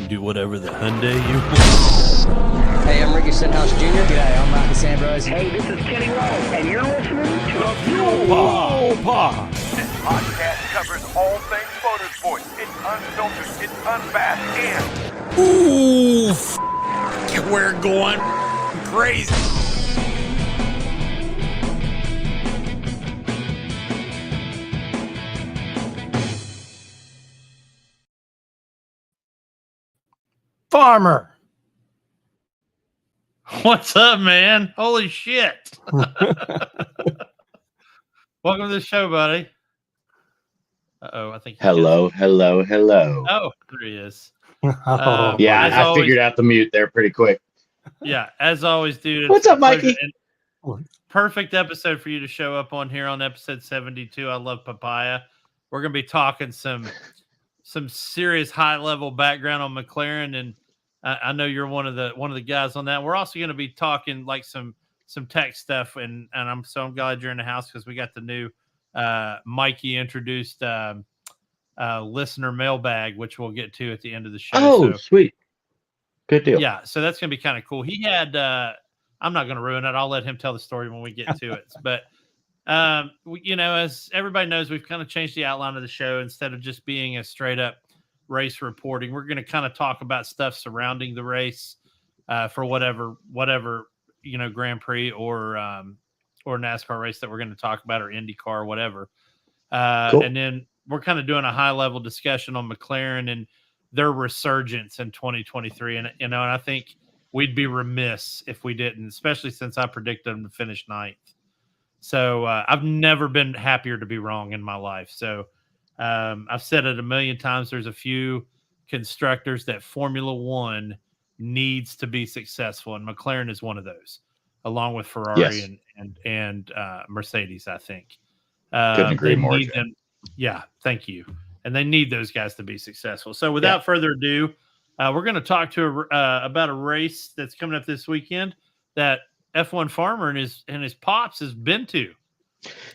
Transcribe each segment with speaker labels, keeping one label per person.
Speaker 1: do whatever the Hyundai you want.
Speaker 2: Hey, I'm Ricky Stenhouse Jr.
Speaker 3: G'day, I'm Marcus Ambrose.
Speaker 4: Hey, this is Kenny Rowe, and you're listening to the
Speaker 1: Fuel Pod.
Speaker 5: This podcast covers all things motorsports. It's unfiltered, it's unmasked, and
Speaker 1: Ooh, we're going crazy.
Speaker 3: Farmer.
Speaker 6: What's up, man? Holy shit. Welcome to the show, buddy. Uh-oh, I think
Speaker 7: Hello.
Speaker 6: Oh, there he is.
Speaker 7: Yeah,
Speaker 6: as
Speaker 7: I
Speaker 6: always-
Speaker 7: figured out the mute there pretty quick.
Speaker 6: Yeah, as always, dude. it's
Speaker 7: What's up,
Speaker 6: a pleasure
Speaker 7: Mikey?
Speaker 6: and perfect episode for you to show up on here on episode 72. I love Papaya. We're going to be talking some serious high-level background on McLaren, and I know you're one of the guys on that. We're also going to be talking like some tech stuff, and I'm glad you're in the house because we got the new Mikey introduced listener mailbag, which we'll get to at the end of the show.
Speaker 7: Oh,
Speaker 6: So,
Speaker 7: sweet. Good deal.
Speaker 6: yeah, so that's going to be kind of cool. He had I'm not going to ruin it. I'll let him tell the story when we get to it. But as everybody knows, we've kind of changed the outline of the show. Instead of just being a straight up race reporting, we're going to kind of talk about stuff surrounding the race for whatever Grand Prix or NASCAR race that we're going to talk about, or IndyCar or whatever.
Speaker 7: Cool.
Speaker 6: And then we're kind of doing a high level discussion on McLaren and their resurgence in 2023. And I think we'd be remiss if we didn't, especially since I predicted them to finish ninth. So I've never been happier to be wrong in my life. So I've said it a million times. There's a few constructors that Formula One needs to be successful, and McLaren is one of those, along with Ferrari
Speaker 7: Yes.
Speaker 6: and Mercedes, I think.
Speaker 7: Couldn't agree more,
Speaker 6: need
Speaker 7: Jay.
Speaker 6: them. Yeah, thank you. And they need those guys to be successful. So without further ado, we're going to talk to about a race that's coming up this weekend that F1 Farmer and his pops has been to.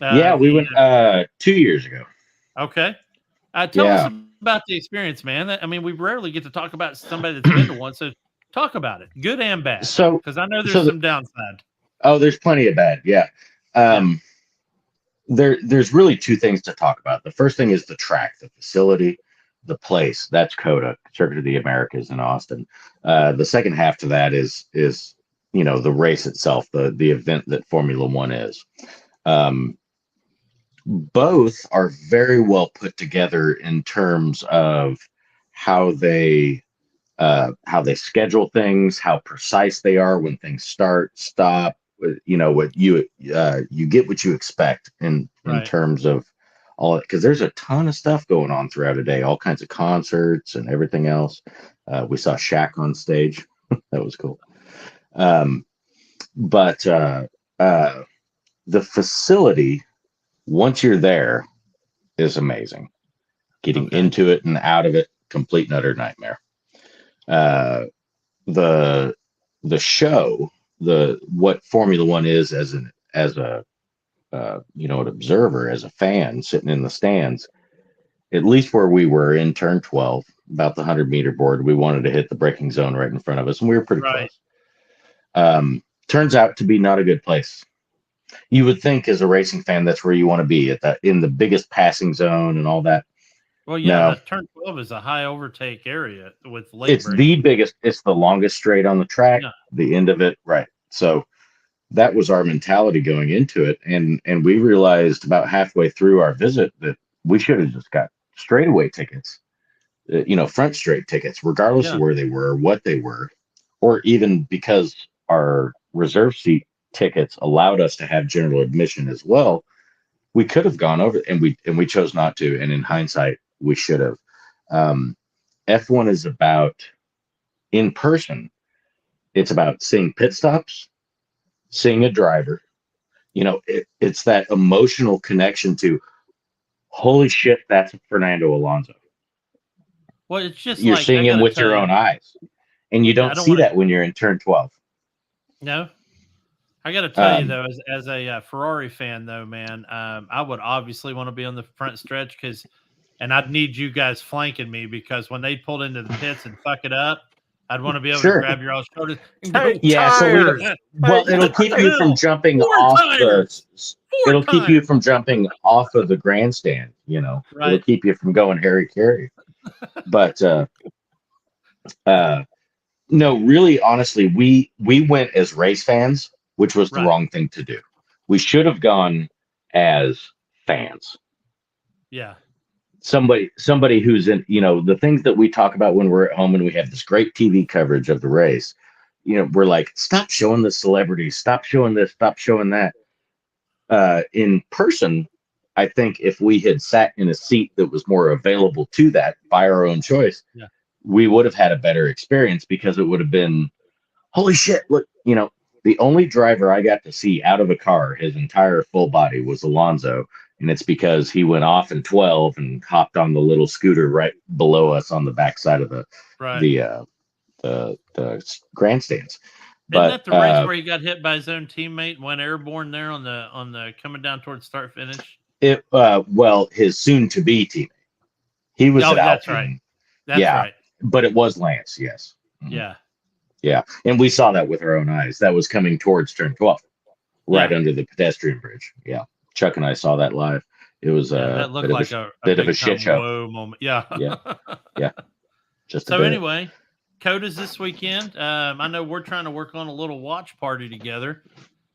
Speaker 7: We went 2 years ago.
Speaker 6: Okay. Tell us about the experience, man. We rarely get to talk about somebody that's been to one. So talk about it, good and bad.
Speaker 7: So,
Speaker 6: because I know there's some downside.
Speaker 7: Oh, there's plenty of bad. Yeah. There's really two things to talk about. The first thing is the track, the facility, the place. That's COTA, Circuit of the Americas in Austin. The second half to that is the race itself, the event that Formula One is. Both are very well put together in terms of how they schedule things, how precise they are when things start, stop. What you get what you expect in terms of all, because there's a ton of stuff going on throughout a day, all kinds of concerts and everything else. We saw Shaq on stage. That was cool. But the facility, once you're there, is amazing. Getting into it and out of it, complete and utter nightmare. The show, what Formula One is as an observer, as a fan sitting in the stands, at least where we were in turn 12, about the 100-meter board, we wanted to hit the braking zone right in front of us, and we were pretty close. Turns out to be not a good place. You would think as a racing fan that's where you want to be, in the biggest passing zone and all that.
Speaker 6: Well, yeah, turn 12 is a high overtake area with late
Speaker 7: It's
Speaker 6: break.
Speaker 7: the biggest. It's the longest straight on the track. Yeah. The end of it, right? So that was our mentality going into it, and we realized about halfway through our visit that we should have just got straightaway tickets, front straight tickets, regardless of where they were, what they were, or even because our reserve seat tickets allowed us to have general admission as well. We could have gone over, and we chose not to. And in hindsight, we should have. F1 is about, in person, it's about seeing pit stops, seeing a driver. It's that emotional connection to, holy shit, that's Fernando Alonso.
Speaker 6: Well, it's just
Speaker 7: you're seeing him with your own eyes, and you don't see that when you're in turn 12.
Speaker 6: No. I got to tell you, though, as a Ferrari fan, though, man, I would obviously want to be on the front stretch because and I'd need you guys flanking me because when they pulled into the pits and fuck it up, I'd want to be able
Speaker 7: Sure.
Speaker 6: to grab your all's shoulders and go,
Speaker 1: Hey,
Speaker 7: Yeah, so we don't,
Speaker 1: tires.
Speaker 7: well,
Speaker 1: Hey,
Speaker 7: it'll keep you from jumping
Speaker 6: Four
Speaker 7: off
Speaker 6: tires.
Speaker 7: it'll keep you from jumping off of the grandstand, It'll
Speaker 6: Right.
Speaker 7: keep you from going Harry Carey. But no, really, honestly, we went as race fans, which was the
Speaker 6: Right.
Speaker 7: wrong thing to do. We should have gone as fans.
Speaker 6: Yeah.
Speaker 7: Somebody who's in, the things that we talk about when we're at home and we have this great TV coverage of the race. We're like, stop showing the celebrities, stop showing this, stop showing that. In person, I think if we had sat in a seat that was more available to that by our own choice,
Speaker 6: Yeah.
Speaker 7: we would have had a better experience because it would have been, holy shit, look, the only driver I got to see out of a car, his entire full body, was Alonso. And it's because he went off in 12 and hopped on the little scooter right below us on the backside of the grandstands.
Speaker 6: Isn't that the race where he got hit by his own teammate and went airborne there on the coming down towards start finish?
Speaker 7: Well, his soon-to-be teammate. He was at
Speaker 6: that's
Speaker 7: Alpine.
Speaker 6: right. That's right.
Speaker 7: But it was Lance, yes. Mm-hmm.
Speaker 6: Yeah.
Speaker 7: Yeah, and we saw that with our own eyes. That was coming towards turn 12, right under the pedestrian bridge. Yeah, Chuck and I saw that live. It was
Speaker 6: that looked like a
Speaker 7: bit of a shit show.
Speaker 6: Whoa moment. Yeah.
Speaker 7: Yeah. Just
Speaker 6: so anyway, COTA's this weekend. I know we're trying to work on a little watch party together.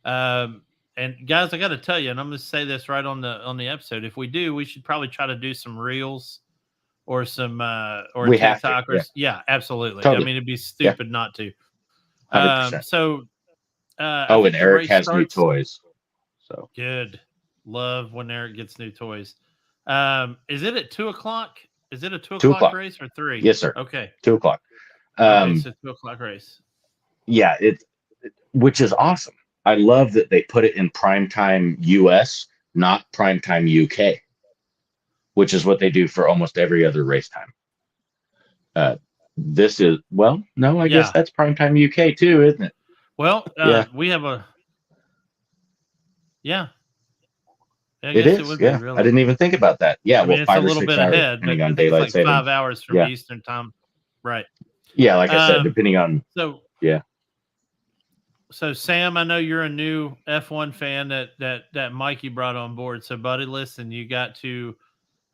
Speaker 6: And guys, I got to tell you, and I'm going to say this right on the episode. If we do, we should probably try to do some reels or some or
Speaker 7: we
Speaker 6: TikTok.
Speaker 7: have to,
Speaker 6: yeah, absolutely.
Speaker 7: Totally.
Speaker 6: I mean, it'd be stupid not to.
Speaker 7: 100%.
Speaker 6: And
Speaker 7: Eric has new toys. So
Speaker 6: good. Love when Eric gets new toys. Is it at 2:00? Is it a 2:00 race or 3?
Speaker 7: Yes, sir.
Speaker 6: Okay.
Speaker 7: 2:00.
Speaker 6: It's a 2:00 race.
Speaker 7: Yeah, which is awesome. I love that they put it in primetime US, not primetime UK, which is what they do for almost every other race time. This is, well, no, I guess that's primetime UK too, isn't it?
Speaker 6: Well, we have a, I
Speaker 7: it
Speaker 6: guess
Speaker 7: is.
Speaker 6: it would
Speaker 7: Yeah,
Speaker 6: be, really.
Speaker 7: I didn't even think about that. Yeah,
Speaker 6: I mean,
Speaker 7: well,
Speaker 6: it's
Speaker 7: 5
Speaker 6: a
Speaker 7: or
Speaker 6: little
Speaker 7: 6
Speaker 6: bit
Speaker 7: hours,
Speaker 6: ahead,
Speaker 7: depending
Speaker 6: but
Speaker 7: on
Speaker 6: it's
Speaker 7: daylight
Speaker 6: like
Speaker 7: savings.
Speaker 6: 5 hours from Eastern time, right?
Speaker 7: Yeah, like I said, depending on.
Speaker 6: So Sam, I know you're a new F1 fan that Mikey brought on board. So, buddy, listen, you got to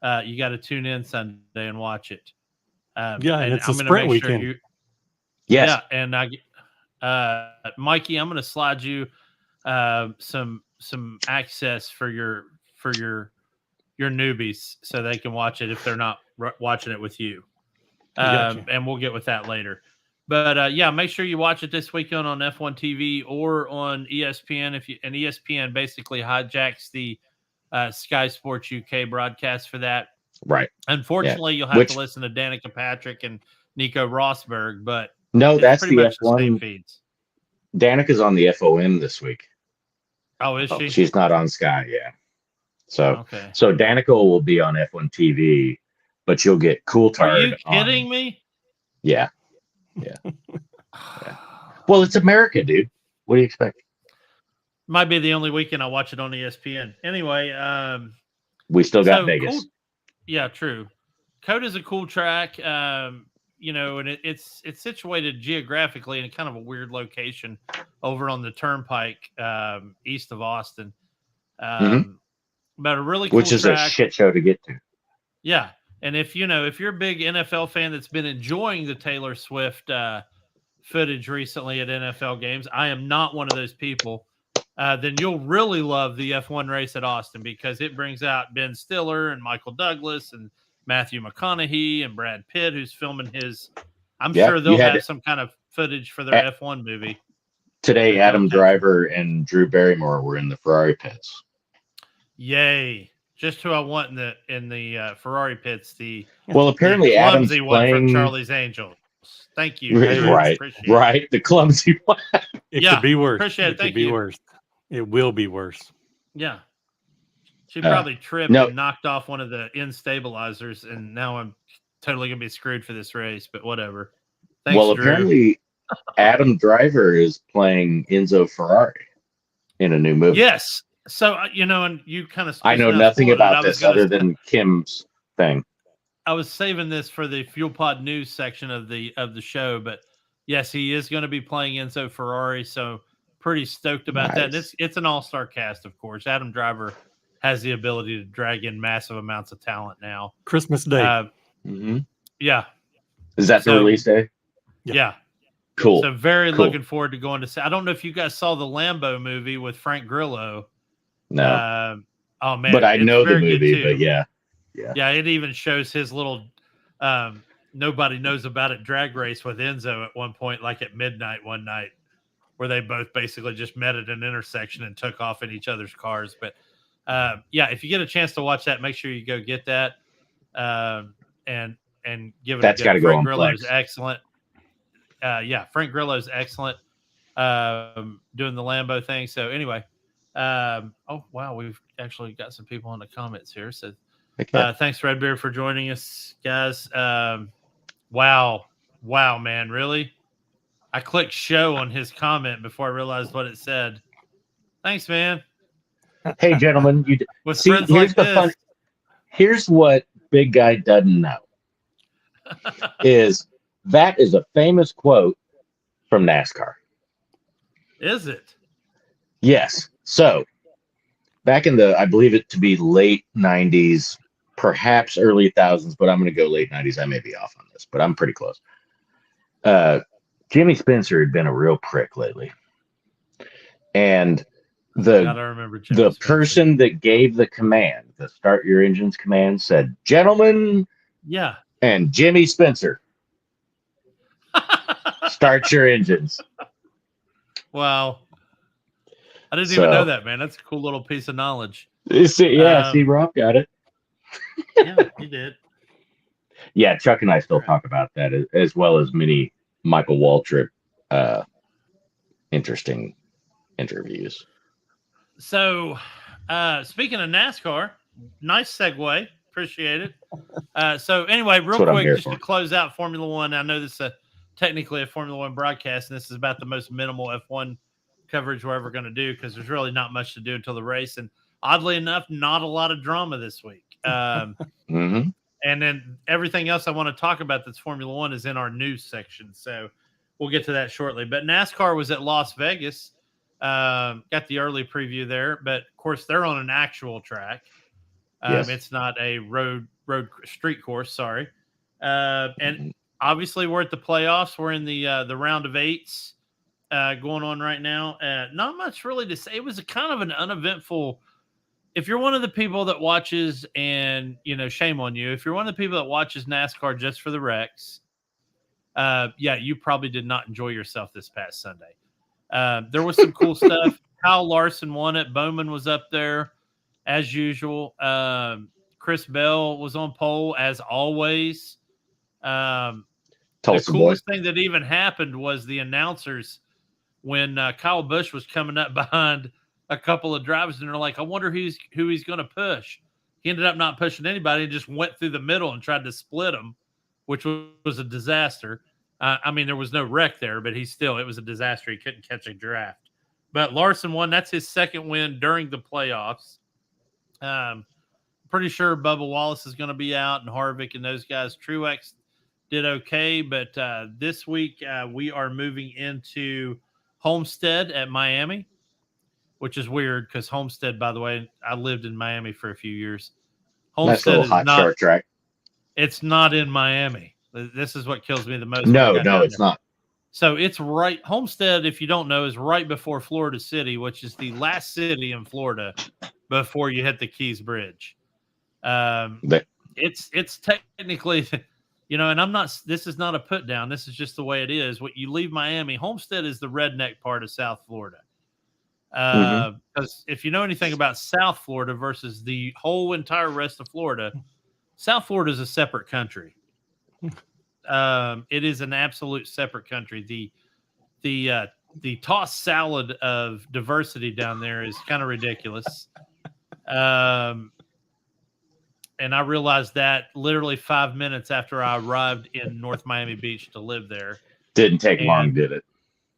Speaker 6: tune in Sunday and watch it.
Speaker 1: And it's
Speaker 6: I'm
Speaker 1: a sprint weekend.
Speaker 7: Yes.
Speaker 6: Yeah, and Mikey, I'm going to slide you some access for your newbies so they can watch it if they're not watching it with you. And we'll get with that later. But make sure you watch it this weekend on F1 TV or on ESPN. And ESPN basically hijacks the Sky Sports UK broadcast for that.
Speaker 7: Right.
Speaker 6: Unfortunately, you'll have to listen to Danica Patrick and Nico Rosberg, but
Speaker 7: no, that's the
Speaker 6: F1
Speaker 7: the same
Speaker 6: feeds.
Speaker 7: Danica's on the FOM this week.
Speaker 6: Oh, is she?
Speaker 7: She's not on Sky, So Danica will be on F1 TV, but you'll get Coulthard.
Speaker 6: Are you kidding me?
Speaker 7: Yeah. Well, it's America, dude. What do you expect?
Speaker 6: Might be the only weekend I watch it on ESPN. Anyway,
Speaker 7: we still got Vegas.
Speaker 6: Yeah, true. COTA's a cool track, and it's situated geographically in kind of a weird location over on the Turnpike east of Austin. But a really cool
Speaker 7: which is
Speaker 6: track.
Speaker 7: A shit show to get to.
Speaker 6: Yeah, and if you're a big NFL fan that's been enjoying the Taylor Swift footage recently at NFL games, I am not one of those people. Then you'll really love the F1 race at Austin because it brings out Ben Stiller and Michael Douglas and Matthew McConaughey and Brad Pitt, who's filming his. I'm sure they'll have some kind of footage for their F1 movie.
Speaker 7: Today, Adam Driver and Drew Barrymore were in the Ferrari pits.
Speaker 6: Yay! Just who I want in the Ferrari pits.
Speaker 7: Apparently
Speaker 6: the
Speaker 7: Adam's
Speaker 6: clumsy
Speaker 7: playing
Speaker 6: one from Charlie's Angels. Thank you.
Speaker 7: Right. The clumsy one.
Speaker 1: It could be worse.
Speaker 6: Appreciate it.
Speaker 1: It could be worse. It will be worse.
Speaker 6: Yeah. She probably tripped and knocked off one of the end stabilizers, and now I'm totally going to be screwed for this race, but whatever. Thanks, Drew.
Speaker 7: Apparently Adam Driver is playing Enzo Ferrari in a new movie.
Speaker 6: Yes. So, and you kind of...
Speaker 7: I know nothing about this other than Kim's thing.
Speaker 6: I was saving this for the Fuel Pod News section of the show, but yes, he is going to be playing Enzo Ferrari, so pretty stoked about that. And it's an all-star cast, of course. Adam Driver has the ability to drag in massive amounts of talent now.
Speaker 1: Christmas Day.
Speaker 6: Yeah.
Speaker 7: Is that the release day?
Speaker 6: Yeah.
Speaker 7: Cool.
Speaker 6: So very looking forward to going to see. I don't know if you guys saw the Lambo movie with Frank Grillo.
Speaker 7: No.
Speaker 6: Oh man,
Speaker 7: but I know the movie. But yeah.
Speaker 6: It even shows his little nobody knows about it drag race with Enzo at one point, like at midnight one night, where they both basically just met at an intersection and took off in each other's cars. But if you get a chance to watch that, make sure you go get that and give it.
Speaker 7: That's got to go on
Speaker 6: Grillo's
Speaker 7: Plex.
Speaker 6: Excellent. Frank Grillo's excellent doing the Lambo thing. So anyway, we've actually got some people in the comments here. So thanks, Redbeard, for joining us, guys. Wow, man, really? I clicked show on his comment before I realized what it said. Thanks, man.
Speaker 7: Hey, gentlemen,
Speaker 6: with friends like this.
Speaker 7: Here's what Big Guy doesn't know is that is a famous quote from NASCAR.
Speaker 6: Is it?
Speaker 7: Yes. So back in I believe it to be late 90s, perhaps early thousands, but I'm going to go late 90s. I may be off on this, but I'm pretty close. Jimmy Spencer had been a real prick lately. And the person that gave the command, the start your engines command, said, "Gentlemen, and Jimmy Spencer, start your engines."
Speaker 6: Wow. I didn't even know that, man. That's a cool little piece of knowledge.
Speaker 7: See, Rob got it.
Speaker 6: Yeah, he did.
Speaker 7: Yeah, Chuck and I still talk about that, as well as many Michael Waltrip interesting interviews.
Speaker 6: So, speaking of NASCAR, nice segue. Appreciate it. So, anyway, real quick, just to close out Formula One. I know this is technically a Formula One broadcast, and this is about the most minimal F1 coverage we're ever going to do because there's really not much to do until the race. And oddly enough, not a lot of drama this week. And then everything else I want to talk about that's Formula One is in our news section. So we'll get to that shortly. But NASCAR was at Las Vegas. Got the early preview there, but of course they're on an actual track. It's not a road street course. Sorry. And obviously we're at the playoffs. We're in the round of eights going on right now. Not much really to say. It was a kind of an uneventful. If you're one of the people that watches, and shame on you, if you're one of the people that watches NASCAR just for the wrecks, you probably did not enjoy yourself this past Sunday. There was some cool stuff. Kyle Larson won it. Bowman was up there as usual. Chris Bell was on pole as always. The coolest thing that even happened was the announcers when Kyle Busch was coming up behind a couple of drivers, and they're like, I wonder who he's going to push. He ended up not pushing anybody and just went through the middle and tried to split them, which was a disaster. There was no wreck there, but it was a disaster. He couldn't catch a draft. But Larson won. That's his second win during the playoffs. Pretty sure Bubba Wallace is going to be out, and Harvick and those guys. Truex did okay, but this week we are moving into Homestead at Miami, which is weird because Homestead, by the way, I lived in Miami for a few years. Homestead is not short track. It's not in Miami. This is what kills me the most.
Speaker 7: No, it's not.
Speaker 6: So it's right. Homestead, if you don't know, is right before Florida City, which is the last city in Florida before you hit the Keys Bridge. It's technically, and this is not a put down. This is just the way it is. When you leave Miami, Homestead is the redneck part of South Florida. Because if you know anything about South Florida versus the whole entire rest of Florida, South Florida is a separate country. It is an absolute separate country. The tossed salad of diversity down there is kind of ridiculous. And I realized that literally 5 minutes after I arrived in North Miami Beach to live there.
Speaker 7: Didn't take long, did it?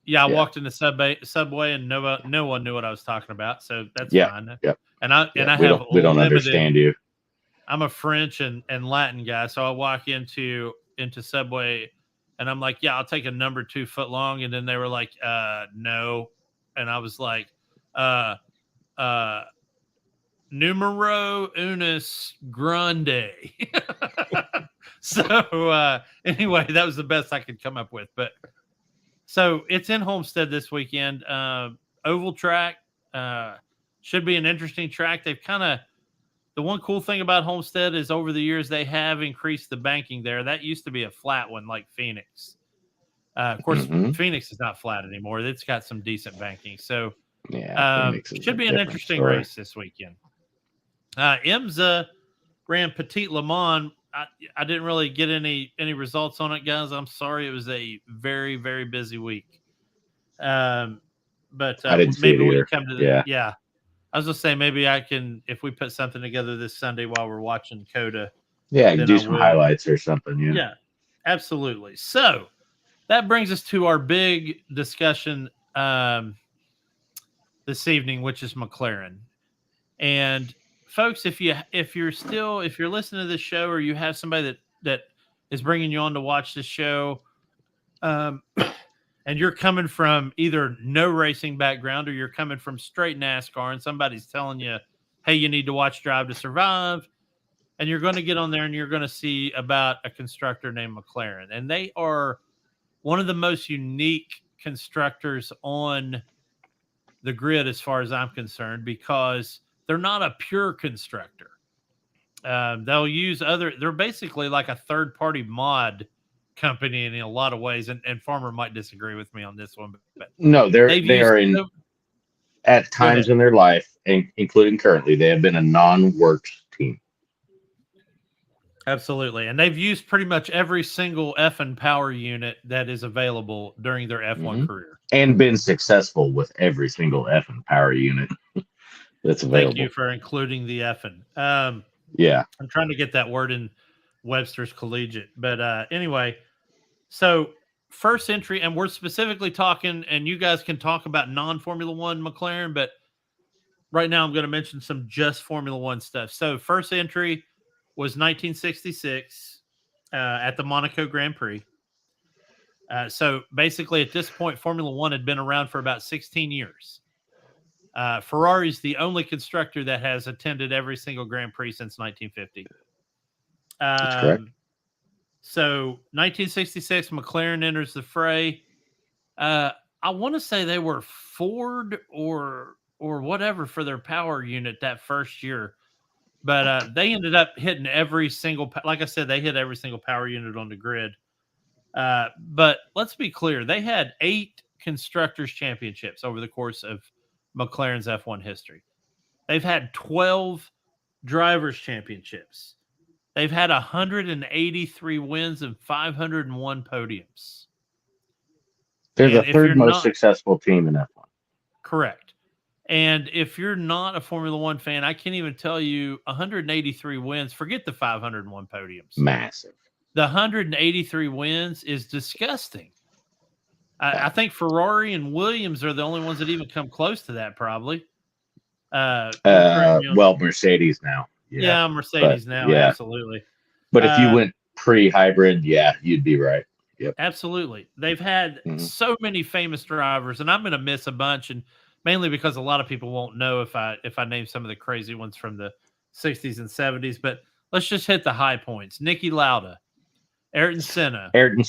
Speaker 6: Yeah, I walked in the subway and no one knew what I was talking about, so that's fine.
Speaker 7: Yep.
Speaker 6: And I
Speaker 7: we don't understand you.
Speaker 6: I'm a French and Latin guy, so I walk into Subway, and I'm like, yeah, I'll take a number 2 foot long, and then they were like, no, and I was like, numero unis grande. So anyway, that was the best I could come up with. But so it's in Homestead this weekend. Oval track should be an interesting track. They've the one cool thing about Homestead is over the years they have increased the banking there. That used to be a flat one like Phoenix. Of course, Phoenix is not flat anymore. It's got some decent banking. So should be an interesting race this weekend. IMSA ran Petit Le Mans. I didn't really get any results on it, guys. I'm sorry. It was a very, very busy week. But
Speaker 7: I didn't see
Speaker 6: maybe
Speaker 7: it
Speaker 6: we
Speaker 7: either.
Speaker 6: can come to the yeah. I was gonna say maybe I can, if we put something together this Sunday while we're watching COTA.
Speaker 7: Yeah, you can do some highlights or something.
Speaker 6: Yeah, absolutely. So that brings us to our big discussion this evening, which is McLaren. And folks, if you're listening to this show, or you have somebody that is bringing you on to watch this show, and you're coming from either no racing background or you're coming from straight NASCAR, and somebody's telling you, hey, you need to watch Drive to Survive, and you're going to get on there and you're going to see about a constructor named McLaren. And they are one of the most unique constructors on the grid as far as I'm concerned, because they're not a pure constructor. They'll use they're basically like a third-party mod company in a lot of ways, and Farmer might disagree with me on this one, but
Speaker 7: no, they are in at times in their life, including currently, they have been a non-works team.
Speaker 6: Absolutely, and they've used pretty much every single effing power unit that is available during their F1 career, and
Speaker 7: been successful with every single effing power unit that's available.
Speaker 6: Thank you for including the effing.
Speaker 7: Yeah,
Speaker 6: I'm trying to get that word in Webster's Collegiate, but anyway. So first entry, and we're specifically talking, and you guys can talk about non-Formula One McLaren, but right now I'm going to mention some just Formula One stuff. So first entry was 1966 at the Monaco Grand Prix. So basically at this point, Formula One had been around for about 16 years. Ferrari's the only constructor that has attended every single Grand Prix since 1950.
Speaker 7: That's correct.
Speaker 6: So 1966, McLaren enters the fray. I want to say they were Ford or whatever for their power unit that first year, but they ended up hitting every single. Like I said, they hit every single power unit on the grid. But let's be clear, they had 8 constructors championships over the course of McLaren's F1 history. They've had 12 drivers championships. They've had 183 wins and 501 podiums.
Speaker 7: They're the third most successful team in F1.
Speaker 6: Correct. And if you're not a Formula One fan, I can't even tell you 183 wins. Forget the 501 podiums.
Speaker 7: Massive.
Speaker 6: The 183 wins is disgusting. I think Ferrari and Williams are the only ones that even come close to that, probably.
Speaker 7: Well, Mercedes now.
Speaker 6: Yeah, Mercedes now, absolutely.
Speaker 7: But if you went pre-hybrid, you'd be right. Yep.
Speaker 6: Absolutely. They've had so many famous drivers, and I'm going to miss a bunch, and mainly because a lot of people won't know if I name some of the crazy ones from the 60s and 70s, but let's just hit the high points. Niki Lauda, Ayrton Senna.
Speaker 7: Alain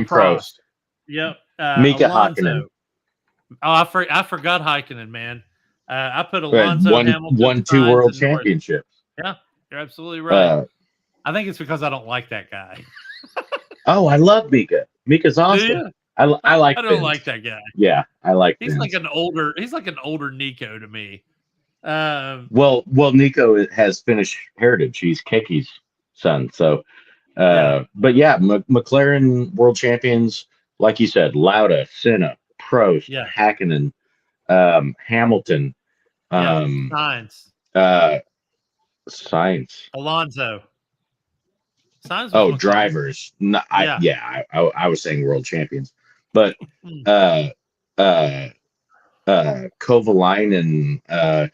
Speaker 6: Prost. Yep.
Speaker 7: Mika
Speaker 6: Alonso.
Speaker 7: Hakkinen.
Speaker 6: Oh, I forgot Hakkinen, man. I put Alonso, Hamilton,
Speaker 7: won 2 world championships.
Speaker 6: Yeah, you're absolutely right. I think it's because I don't like that guy.
Speaker 7: Oh, I love Mika. Mika's awesome. I don't
Speaker 6: like that guy.
Speaker 7: Yeah, I like.
Speaker 6: He's like an older Nico to me.
Speaker 7: Well, Nico has Finnish heritage. He's Keki's son. So, but yeah, McLaren world champions, like you said, Lauda, Senna, Prost, Hakkinen, Hamilton,
Speaker 6: Sainz, Alonso.
Speaker 7: Sainz drivers. No, I was saying world champions, but Kovalainen and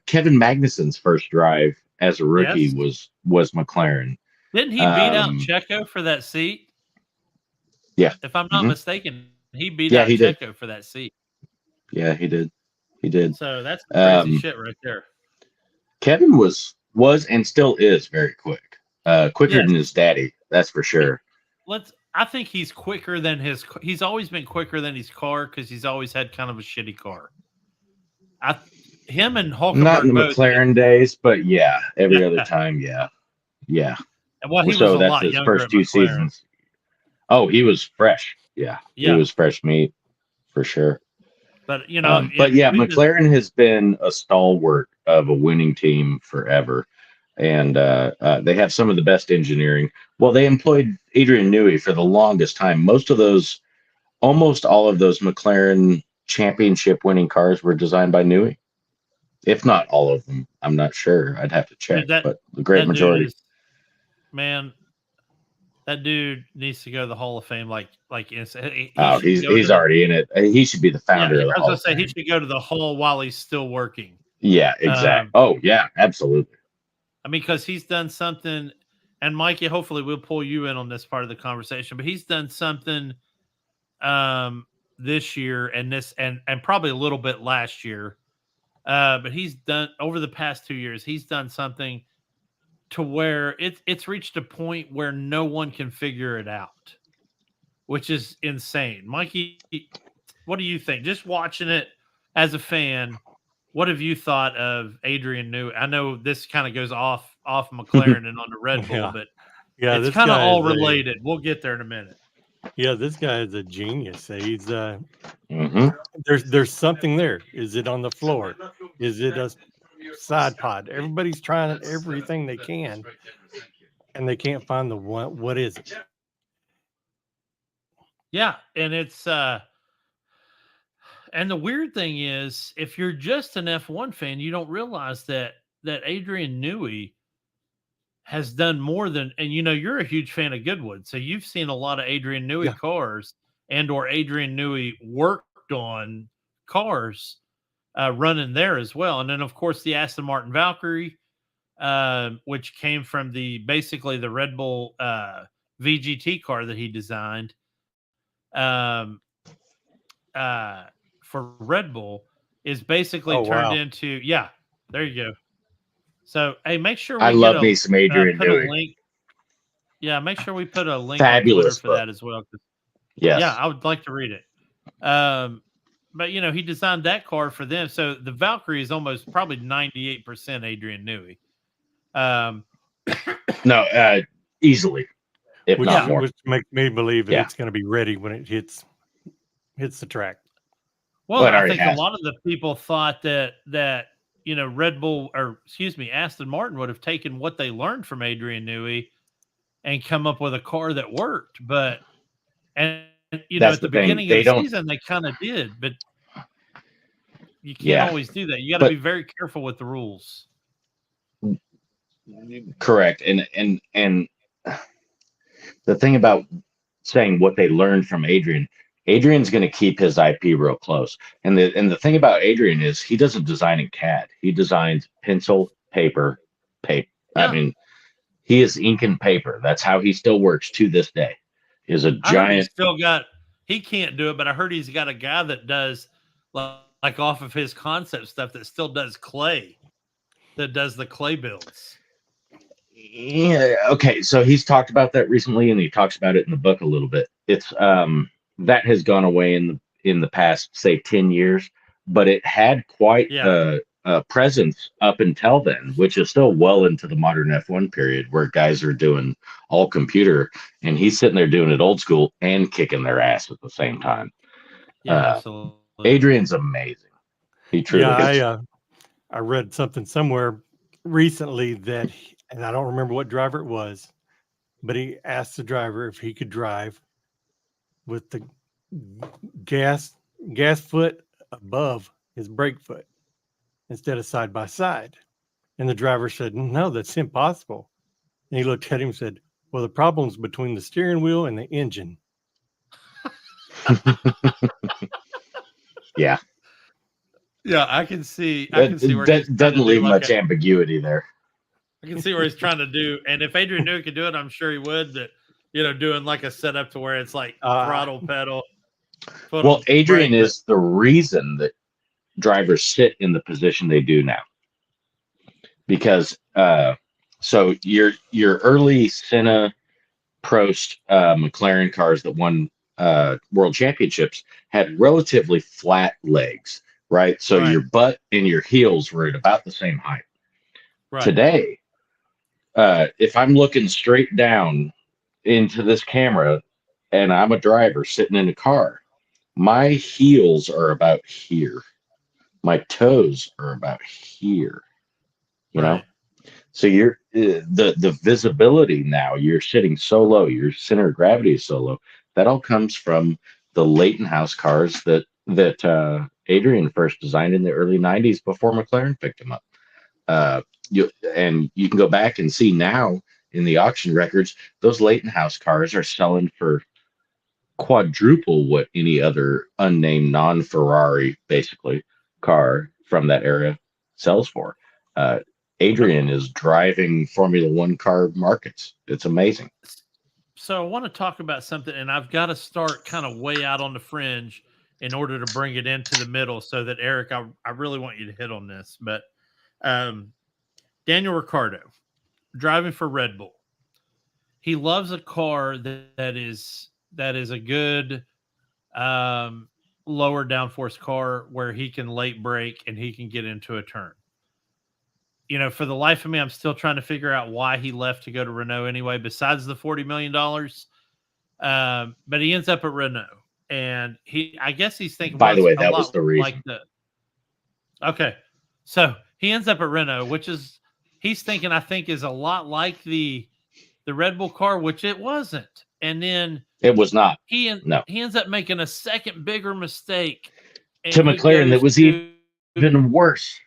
Speaker 7: Kevin Magnussen's first drive as a rookie
Speaker 6: Yes.
Speaker 7: was McLaren.
Speaker 6: Didn't he beat out Checo for that seat?
Speaker 7: Yeah.
Speaker 6: If I'm not mistaken, he beat
Speaker 7: Yeah,
Speaker 6: out
Speaker 7: he did.
Speaker 6: Checo for that seat.
Speaker 7: Yeah, he did. He did.
Speaker 6: So that's crazy
Speaker 7: Um,
Speaker 6: shit right there.
Speaker 7: Kevin was and still is very quick. Quicker
Speaker 6: Yes.
Speaker 7: than his daddy, that's for sure.
Speaker 6: I think he's quicker than he's always been quicker than his car because he's always had kind of a shitty car. Him and Hulkenberg
Speaker 7: Not in the
Speaker 6: both,
Speaker 7: McLaren days, but yeah, every other time, yeah.
Speaker 6: And well, he was
Speaker 7: So
Speaker 6: a
Speaker 7: that's
Speaker 6: lot
Speaker 7: his
Speaker 6: younger
Speaker 7: first
Speaker 6: at
Speaker 7: two
Speaker 6: McLaren.
Speaker 7: seasons. Oh, he was fresh. Yeah, he was fresh meat for sure.
Speaker 6: But
Speaker 7: McLaren has been a stalwart of a winning team forever, and they have some of the best engineering. Well, they employed Adrian Newey for the longest time. Almost all of those McLaren championship winning cars were designed by Newey, if not all of them. I'm not sure. I'd have to check, but the great majority.
Speaker 6: That dude needs to go to the Hall of Fame.
Speaker 7: He's already in it. He should be the founder of the Hall of Fame.
Speaker 6: He should go to the Hall while he's still working.
Speaker 7: Yeah, exactly. Absolutely.
Speaker 6: I mean, because he's done something, and Mikey, hopefully we'll pull you in on this part of the conversation, but he's done something this year and probably a little bit last year. But he's done over the past 2 years, he's done something to where it's reached a point where no one can figure it out, which is insane. Mikey, what do you think? Just watching it as a fan, what have you thought of Adrian Newey? I know this kind of goes off McLaren and on the Red Bull, but it's kind of all related. We'll get there in a minute.
Speaker 1: Yeah, this guy is a genius. He's there's something there. Is it on the floor? Is it a side pod? Everybody's trying everything they can, and they can't find the one. What is it?
Speaker 6: Yeah, and it's and the weird thing is, if you're just an F1 fan, you don't realize that Adrian Newey has done more than, and you're a huge fan of Goodwood, so you've seen a lot of Adrian Newey cars or Adrian Newey worked on cars running there as well. And then of course the Aston Martin Valkyrie, which came from basically the Red Bull VGT car that he designed for Red Bull, is basically turned into, there you go. So, hey, make sure
Speaker 7: I love me some Adrian Newey.
Speaker 6: Make sure we put a link
Speaker 7: Fabulous
Speaker 6: on Twitter for that as well.
Speaker 7: Yes.
Speaker 6: Yeah, I would like to read it. But, he designed that car for them. So, the Valkyrie is almost probably 98% Adrian Newey.
Speaker 7: No, easily, if not more.
Speaker 1: Which makes me believe it's going to be ready when it hits the track.
Speaker 6: Well, I think a lot of the people thought that Red Bull, Aston Martin would have taken what they learned from Adrian Newey and come up with a car that worked. But at the beginning of the season, they kind of did, but you can't always do that. You got to be very careful with the rules.
Speaker 7: Correct. And the thing about saying what they learned from Adrian's going to keep his IP real close. And the thing about Adrian is he doesn't design in CAD. He designs pencil, paper. Yeah. I mean, he is ink and paper. That's how he still works to this day. He's a giant.
Speaker 6: He can't do it, but I heard he's got a guy that does like off of his concept stuff that still does clay, that does the clay builds.
Speaker 7: Yeah. Okay. So he's talked about that recently, and he talks about it in the book a little bit. It's that has gone away in the past, say, 10 years, but it had quite a presence up until then, which is still well into the modern F1 period, where guys are doing all computer, and he's sitting there doing it old school and kicking their ass at the same time.
Speaker 6: Yeah, absolutely.
Speaker 7: Adrian's amazing. He truly is.
Speaker 1: I read something somewhere recently that, and I don't remember what driver it was, but he asked the driver if he could drive with the gas foot above his brake foot instead of side by side. And the driver said, "No, that's impossible." And he looked at him and said, "Well, the problem's between the steering wheel and the engine."
Speaker 7: Yeah.
Speaker 6: Yeah, I can see
Speaker 7: That doesn't leave much ambiguity there.
Speaker 6: I can see where he's trying to do. And if Adrian Newey could do it, I'm sure he would. But doing like a setup to where it's like throttle pedal.
Speaker 7: Well, Adrian is the reason that drivers sit in the position they do now. Because so your early Senna, Prost, McLaren cars that won world championships had relatively flat legs, right? So your butt and your heels were at about the same height. Right. Today, if I'm looking straight down into this camera and I'm a driver sitting in a car, my heels are about here. My toes are about here. You know? So you're the visibility now, you're sitting so low, your center of gravity is so low. That all comes from the Leighton House cars that Adrian first designed in the early 90s before McLaren picked them up. You can go back and see now in the auction records, those Leighton House cars are selling for quadruple what any other unnamed non-Ferrari basically car from that era sells for. Adrian is driving Formula One car markets. It's amazing.
Speaker 6: So I want to talk about something, and I've got to start kind of way out on the fringe in order to bring it into the middle so that, Eric, I really want you to hit on this. But Daniel Ricciardo, driving for Red Bull. He loves a car that is a good lower downforce car where he can late brake and he can get into a turn. For the life of me, I'm still trying to figure out why he left to go to Renault anyway, besides the $40 million. But he ends up at Renault. And I guess he's thinking,
Speaker 7: by the way, that was the reason.
Speaker 6: Okay. So he ends up at Renault, which is, he's thinking, I think, is a lot like the Red Bull car, which it wasn't. And then
Speaker 7: it was not.
Speaker 6: He ends up making a second bigger mistake.
Speaker 7: To McLaren that was even worse.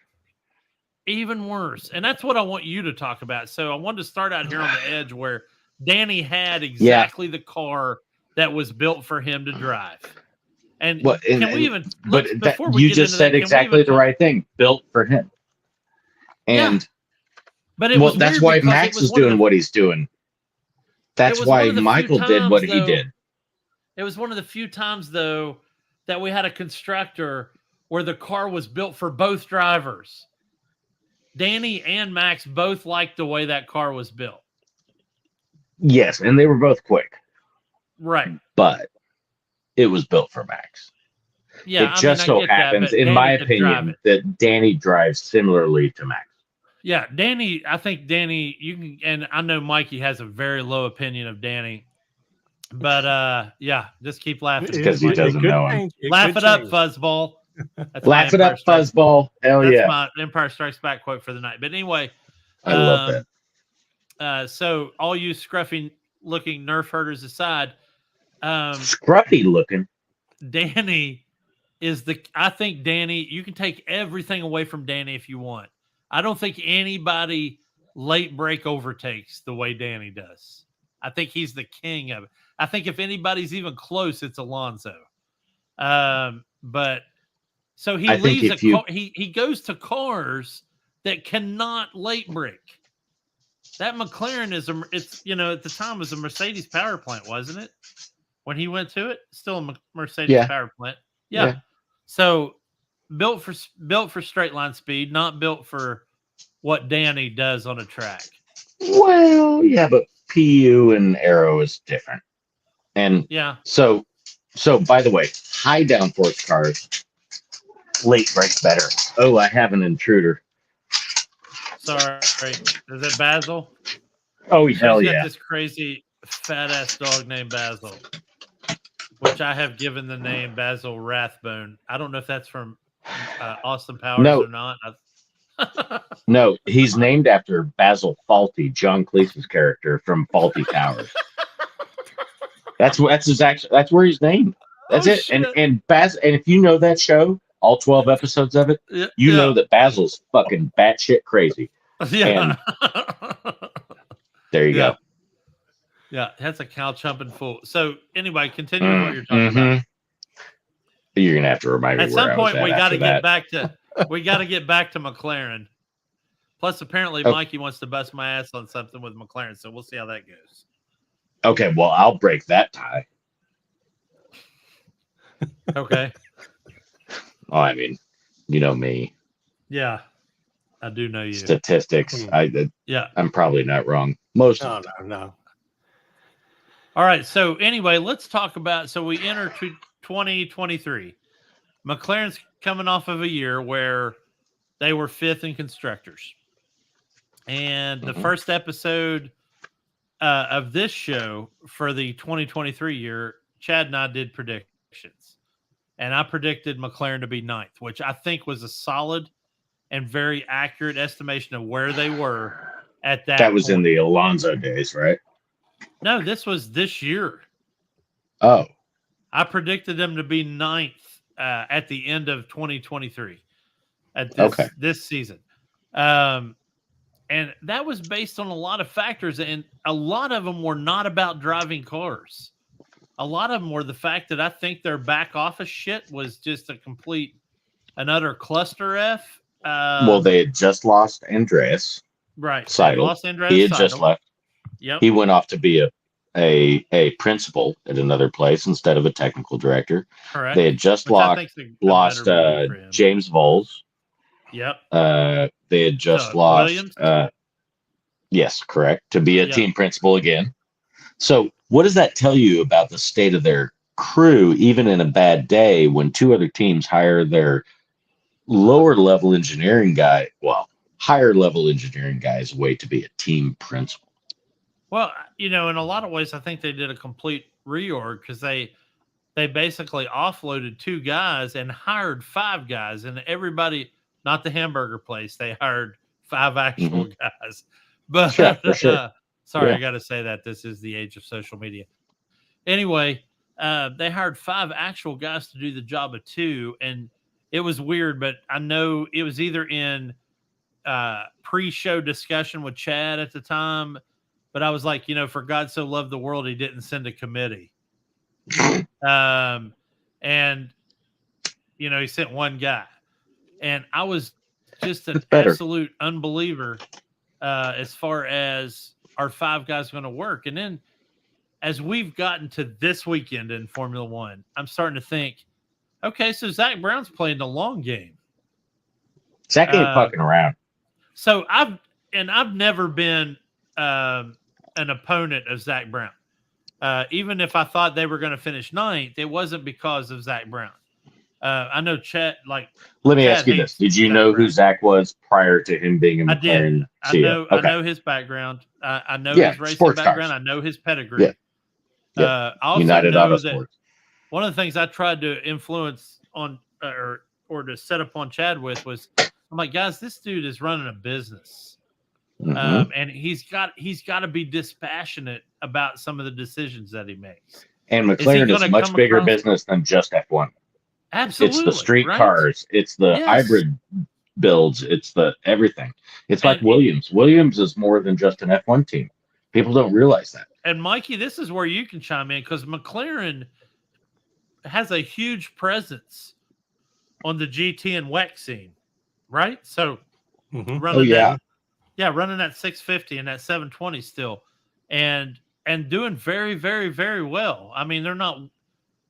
Speaker 6: Even worse. And that's what I want you to talk about. So I wanted to start out here on the edge where Danny had exactly the car that was built for him to drive. And
Speaker 7: you just said exactly the right thing, built for him. And
Speaker 6: but
Speaker 7: that's why Max is doing what he's doing. That's why Michael did what he did.
Speaker 6: It was one of the few times, though, that we had a constructor where the car was built for both drivers. Danny and Max both liked the way that car was built.
Speaker 7: Yes, and they were both quick.
Speaker 6: Right.
Speaker 7: But it was built for Max.
Speaker 6: Yeah,
Speaker 7: it just so happens, in my opinion, that Danny drives similarly to Max.
Speaker 6: Yeah, I think Danny, you can, and I know Mikey has a very low opinion of Danny, but just keep laughing.
Speaker 7: Because he doesn't know him.
Speaker 6: Laugh it up, fuzzball.
Speaker 7: Laugh it up, fuzzball. Hell yeah.
Speaker 6: That's my Empire Strikes Back quote for the night. But anyway.
Speaker 7: I love
Speaker 6: that. So all you scruffy looking Nerf herders aside.
Speaker 7: Scruffy looking.
Speaker 6: Danny I think Danny, you can take everything away from Danny if you want. I don't think anybody late break overtakes the way Danny does. I think he's the king of it. I think if anybody's even close, it's Alonso. But so he leaves he goes to cars that cannot late break. That McLaren at the time was a Mercedes power plant, wasn't it? When he went to it, still a Mercedes power plant. Yeah. So built for straight line speed, not built for what Danny does on a track.
Speaker 7: Well, yeah, but PU and Aero is different. And so by the way, high downforce cars late break better. Oh, I have an intruder.
Speaker 6: Sorry. Is it Basil?
Speaker 7: Oh, hell yeah.
Speaker 6: This crazy fat ass dog named Basil, which I have given the name Basil Rathbone. I don't know if that's from Austin Powers or not.
Speaker 7: No, he's named after Basil Fawlty, John Cleese's character from Fawlty Towers. That's where he's named. That's it.
Speaker 6: Shit.
Speaker 7: And if you know that show, all 12 episodes of it, you know that Basil's fucking batshit crazy.
Speaker 6: Yeah.
Speaker 7: And there you go.
Speaker 6: Yeah, that's a cow chumping fool. So anyway, continue what you're talking about.
Speaker 7: You're gonna have to remind me.
Speaker 6: At some point, we got to get back to McLaren. Plus, apparently,
Speaker 7: Oh.
Speaker 6: Mikey wants to bust my ass on something with McLaren, so we'll see how that goes.
Speaker 7: Okay, well, I'll break that tie.
Speaker 6: Okay.
Speaker 7: Oh, I mean, you know me.
Speaker 6: Yeah, I do know you.
Speaker 7: Statistics.
Speaker 6: Yeah.
Speaker 7: I'm probably not wrong. Most
Speaker 1: No,
Speaker 7: of the time.
Speaker 1: no.
Speaker 6: All right. So anyway, let's talk about. So we enter 2023. McLaren's coming off of a year where they were 5th in constructors, and the first episode of this show for the 2023 year, Chad and I did predictions, and I predicted McLaren to be 9th, which I think was a solid and very accurate estimation of where they were at that.
Speaker 7: That was
Speaker 6: point.
Speaker 7: in the Alonso days, right?
Speaker 6: No, this was this year.
Speaker 7: Oh,
Speaker 6: I predicted them to be 9th at the end of 2023 at this season. And that was based on a lot of factors, and a lot of them were not about driving cars. A lot of them were the fact that I think their back office shit was just a complete and utter cluster F.
Speaker 7: Well, they had just lost Andreas.
Speaker 6: Right.
Speaker 7: Seidel.
Speaker 6: Lost Andreas
Speaker 7: He had
Speaker 6: Seidel.
Speaker 7: just left.
Speaker 6: Yep.
Speaker 7: He went off to be a principal at another place instead of a technical director.
Speaker 6: Correct.
Speaker 7: They had just lost James Voles.
Speaker 6: Yep.
Speaker 7: They had just lost
Speaker 6: Williams.
Speaker 7: Yes, correct. To be a team principal again. So what does that tell you about the state of their crew, even in a bad day, when 2 other teams hire their lower level engineering guy, higher level engineering guys away to be a team principal?
Speaker 6: Well, in a lot of ways, I think they did a complete reorg because they basically offloaded 2 guys and hired 5 guys, and everybody, not the hamburger place, they hired 5 actual guys. But
Speaker 7: for sure.
Speaker 6: Sorry, I got to say that this is the age of social media. Anyway, they hired 5 actual guys to do the job of 2, and it was weird, but I know it was either in pre-show discussion with Chad at the time, but I was like, for God so loved the world, he didn't send a committee. And, he sent 1 guy. And I was just an absolute unbeliever as far as our 5 guys going to work. And then as we've gotten to this weekend in Formula One, I'm starting to think, okay, so Zach Brown's playing the long game.
Speaker 7: Zach ain't fucking around.
Speaker 6: So I've never been an opponent of Zach Brown. Even if I thought they were going to finish 9th, it wasn't because of Zach Brown. I know Chad,
Speaker 7: let me ask you this. Did you know who Zach was prior to him being a McLaren CEO?
Speaker 6: I know his background. I know his racing background. I know his pedigree.
Speaker 7: Yeah.
Speaker 6: I also
Speaker 7: United
Speaker 6: know
Speaker 7: Autosports.
Speaker 6: that one of the things I tried to influence on or to set up on Chad with was, I'm like, guys, this dude is running a business. And he's got to be dispassionate about some of the decisions that he makes.
Speaker 7: And McLaren is a much bigger business than just F1.
Speaker 6: Absolutely.
Speaker 7: It's the street cars. It's the hybrid builds. It's the everything. It's like Williams. Williams is more than just an F1 team. People don't realize that.
Speaker 6: And Mikey, this is where you can chime in because McLaren has a huge presence on the GT and WEC scene, right? So running that 650 and that 720 still, and doing very, very, very well. I mean, they're not.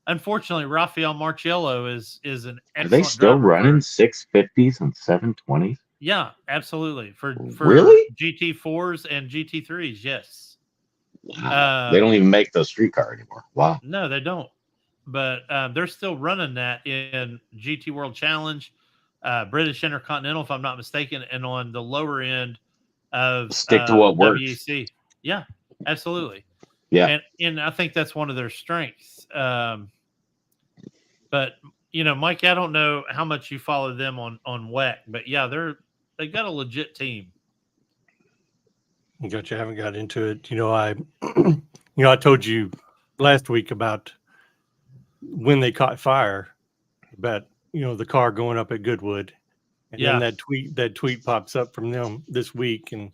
Speaker 6: Unfortunately, Rafael Marciello is an excellent.
Speaker 7: Are they still running 650s and 720s?
Speaker 6: Yeah, absolutely. For
Speaker 7: really
Speaker 6: GT4s and GT3s, yes.
Speaker 7: Wow. They don't even make the street car anymore. Wow.
Speaker 6: No, they don't. But they're still running that in GT World Challenge, British Intercontinental, if I'm not mistaken, and on the lower end of
Speaker 7: stick to what works.
Speaker 6: WEC. Yeah, absolutely.
Speaker 7: Yeah,
Speaker 6: and I think that's one of their strengths. But Mike, I don't know how much you follow them on WEC, but yeah, they got a legit team.
Speaker 1: Gotcha. I haven't got into it. I told you last week about when they caught fire, about the car going up at Goodwood, and then that tweet pops up from them this week, and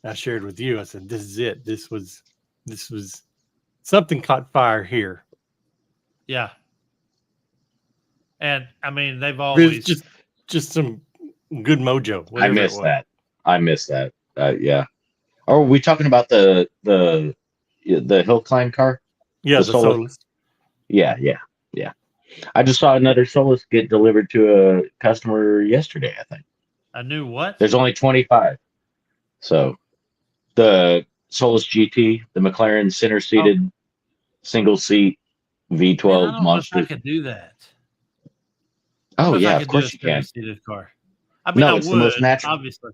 Speaker 1: I shared with you. I said, "This is it. This was something caught fire here."
Speaker 6: Yeah, and I mean they've always
Speaker 1: just some good mojo.
Speaker 7: I missed that. I missed that. Yeah. Or are we talking about the hill climb car?
Speaker 1: Yeah,
Speaker 7: The
Speaker 1: the
Speaker 7: Solus?
Speaker 1: Solus.
Speaker 7: Yeah. I just saw another Solus get delivered to a customer yesterday, I think.
Speaker 6: I knew what?
Speaker 7: There's only 25. So the Solus GT, the McLaren center seated single seat V12
Speaker 6: Man, I don't know if
Speaker 7: monster.
Speaker 6: I could do that. I don't
Speaker 7: Oh
Speaker 6: know if I
Speaker 7: yeah,
Speaker 6: could
Speaker 7: of course
Speaker 6: do
Speaker 7: you
Speaker 6: a
Speaker 7: can.
Speaker 6: center-seated car. I mean,
Speaker 7: No,
Speaker 6: I
Speaker 7: it's the most
Speaker 6: would,
Speaker 7: natural.
Speaker 6: obviously.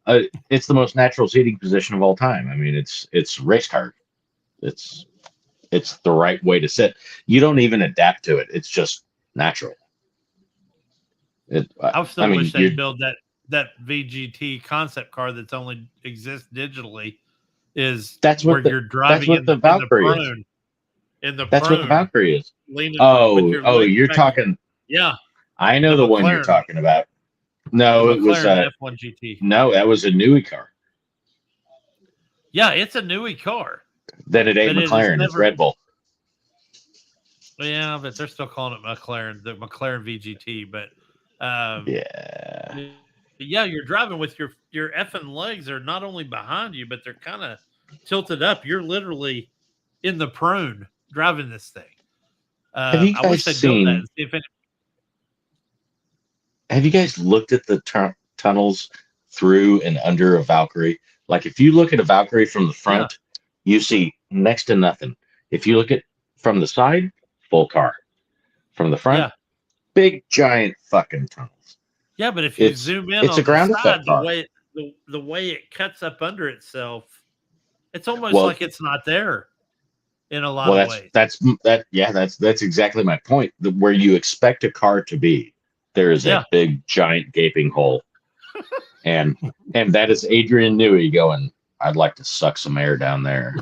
Speaker 7: It's the most natural seating position of all time. I mean, it's race car. It's the right way to sit. You don't even adapt to it. It's just natural.
Speaker 6: I still
Speaker 7: I mean,
Speaker 6: wish they'd build that VGT concept car that's only exists digitally.
Speaker 7: That's what
Speaker 6: you're driving in
Speaker 7: the
Speaker 6: the
Speaker 7: Valkyrie is.
Speaker 6: prone. In the
Speaker 7: That's what the
Speaker 6: prone,
Speaker 7: Valkyrie is.
Speaker 6: leaning with
Speaker 7: Oh,
Speaker 6: your legs
Speaker 7: you're
Speaker 6: back.
Speaker 7: talking.
Speaker 6: Yeah,
Speaker 7: I know
Speaker 6: the
Speaker 7: the one you're
Speaker 6: McLaren.
Speaker 7: talking about.
Speaker 6: the
Speaker 7: No, it was
Speaker 6: McLaren F1 GT.
Speaker 7: no, that was a Newey car.
Speaker 6: Yeah, it's a Newey car.
Speaker 7: Then it ain't
Speaker 6: But it is
Speaker 7: McLaren. It's
Speaker 6: never-
Speaker 7: Red Bull.
Speaker 6: Yeah, but they're still calling it McLaren, the McLaren VGT. But
Speaker 7: Yeah.
Speaker 6: yeah, you're driving with your effing legs are not only behind you, but they're kind of tilted up. You're literally in the prone driving this thing.
Speaker 7: Have you
Speaker 6: I wish
Speaker 7: guys
Speaker 6: they'd built that
Speaker 7: seen?
Speaker 6: and see if
Speaker 7: Have you guys looked at the tunnels through and under a Valkyrie? Like if you look at a Valkyrie from the front, you see next to nothing. If you look at from the side, full car. From the front, big giant fucking tunnels.
Speaker 6: Yeah, but if you zoom in
Speaker 7: it's
Speaker 6: on
Speaker 7: a ground
Speaker 6: the side,
Speaker 7: effect car.
Speaker 6: the way it cuts up under itself, it's almost like it's not there in a lot of ways.
Speaker 7: That's exactly my point. Where you expect a car to be, there is a big giant gaping hole, and that is Adrian Newey going, I'd like to suck some air down there.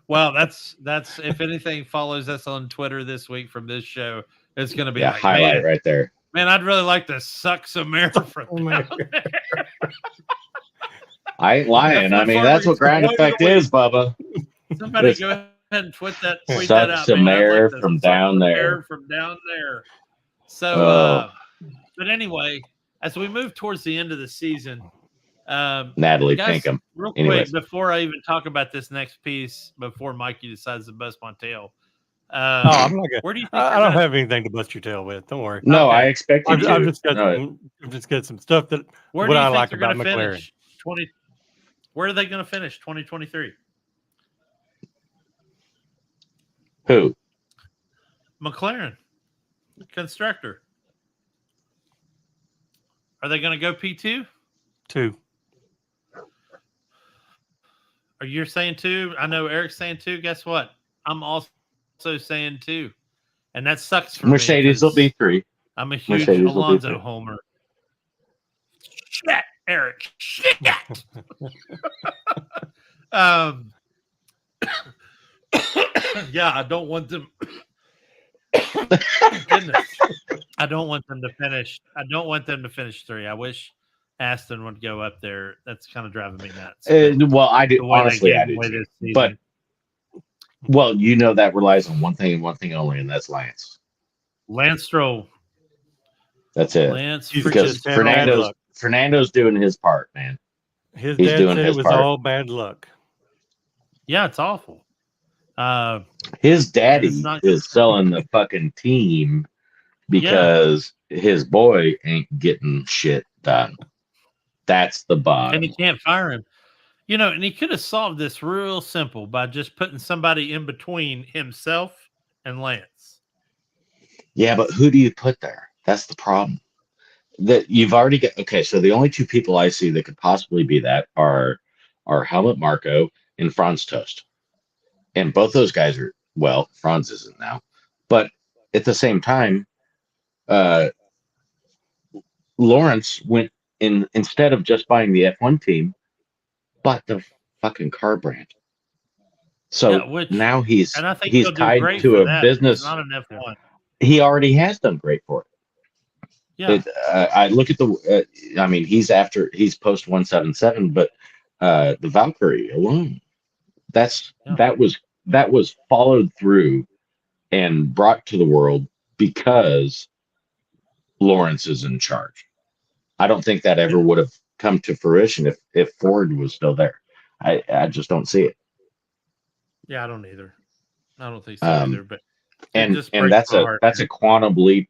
Speaker 6: Well, that's if anything follows us on Twitter this week from this show, it's going to be like,
Speaker 7: highlight right there.
Speaker 6: Man, I'd really like to suck some air from down there.
Speaker 7: I ain't lying. I mean, that's what ground effect is, Bubba.
Speaker 6: Somebody go ahead and tweet that out.
Speaker 7: Suck some air from down there.
Speaker 6: Air from down there. So, but anyway, as we move towards the end of the season,
Speaker 7: Natalie
Speaker 6: guys,
Speaker 7: Pinkham.
Speaker 6: Real quick, before I even talk about this next piece, before Mikey decides to bust my tail.
Speaker 1: I'm not good.
Speaker 6: Where do you think
Speaker 1: I don't have anything to bust your tail with. Don't worry.
Speaker 7: No, I expect you to.
Speaker 1: I've just got some stuff that
Speaker 6: what
Speaker 1: I
Speaker 6: think
Speaker 1: like
Speaker 6: they're
Speaker 1: about
Speaker 6: gonna
Speaker 1: McLaren.
Speaker 6: finish? Where are they going to finish 2023?
Speaker 7: Who?
Speaker 6: McLaren constructor. Are they going to go P2?
Speaker 1: 2.
Speaker 6: Are you saying 2? I know Eric's saying 2. Guess what? I'm also saying 2. And that sucks for
Speaker 7: Mercedes
Speaker 6: me.
Speaker 7: will be 3.
Speaker 6: I'm a huge
Speaker 7: Mercedes
Speaker 6: Alonso homer. Shit, Eric. Shit. Yeah, I don't want them. Goodness. I don't want them to finish. I don't want them to finish 3. I wish Aston would go up there. That's kind of driving me nuts.
Speaker 7: Well, I do. Honestly, I do. But that relies on one thing and one thing only, and that's Lance.
Speaker 6: Lance Stroll.
Speaker 7: That's it.
Speaker 6: Lance,
Speaker 7: because Fernando's doing his part, man.
Speaker 1: He's doing his part. All bad luck.
Speaker 6: Yeah, it's awful.
Speaker 7: His daddy is selling the fucking team because his boy ain't getting shit done. That's the bottom.
Speaker 6: And he can't fire him. And he could have solved this real simple by just putting somebody in between himself and Lance.
Speaker 7: Yeah, but who do you put there? That's the problem. That you've already got. Okay, so the only 2 people I see that could possibly be that are Helmut Marko and Franz Tost. And both those guys are, Franz isn't now. But at the same time, Lawrence went in, instead of just buying the F1 team, bought the fucking car brand. So now he's tied to a business.
Speaker 6: Not an F1.
Speaker 7: He already has done great for it.
Speaker 6: Yeah.
Speaker 7: I look at he's post 177, but the Valkyrie alone, that was followed through and brought to the world because Lawrence is in charge. I don't think that ever would have come to fruition if Ford was still there. I just don't see it.
Speaker 6: Yeah, I don't either. I don't think so either. But it
Speaker 7: And
Speaker 6: just breaks
Speaker 7: that's
Speaker 6: my
Speaker 7: a
Speaker 6: heart,
Speaker 7: that's
Speaker 6: man.
Speaker 7: a quantum leap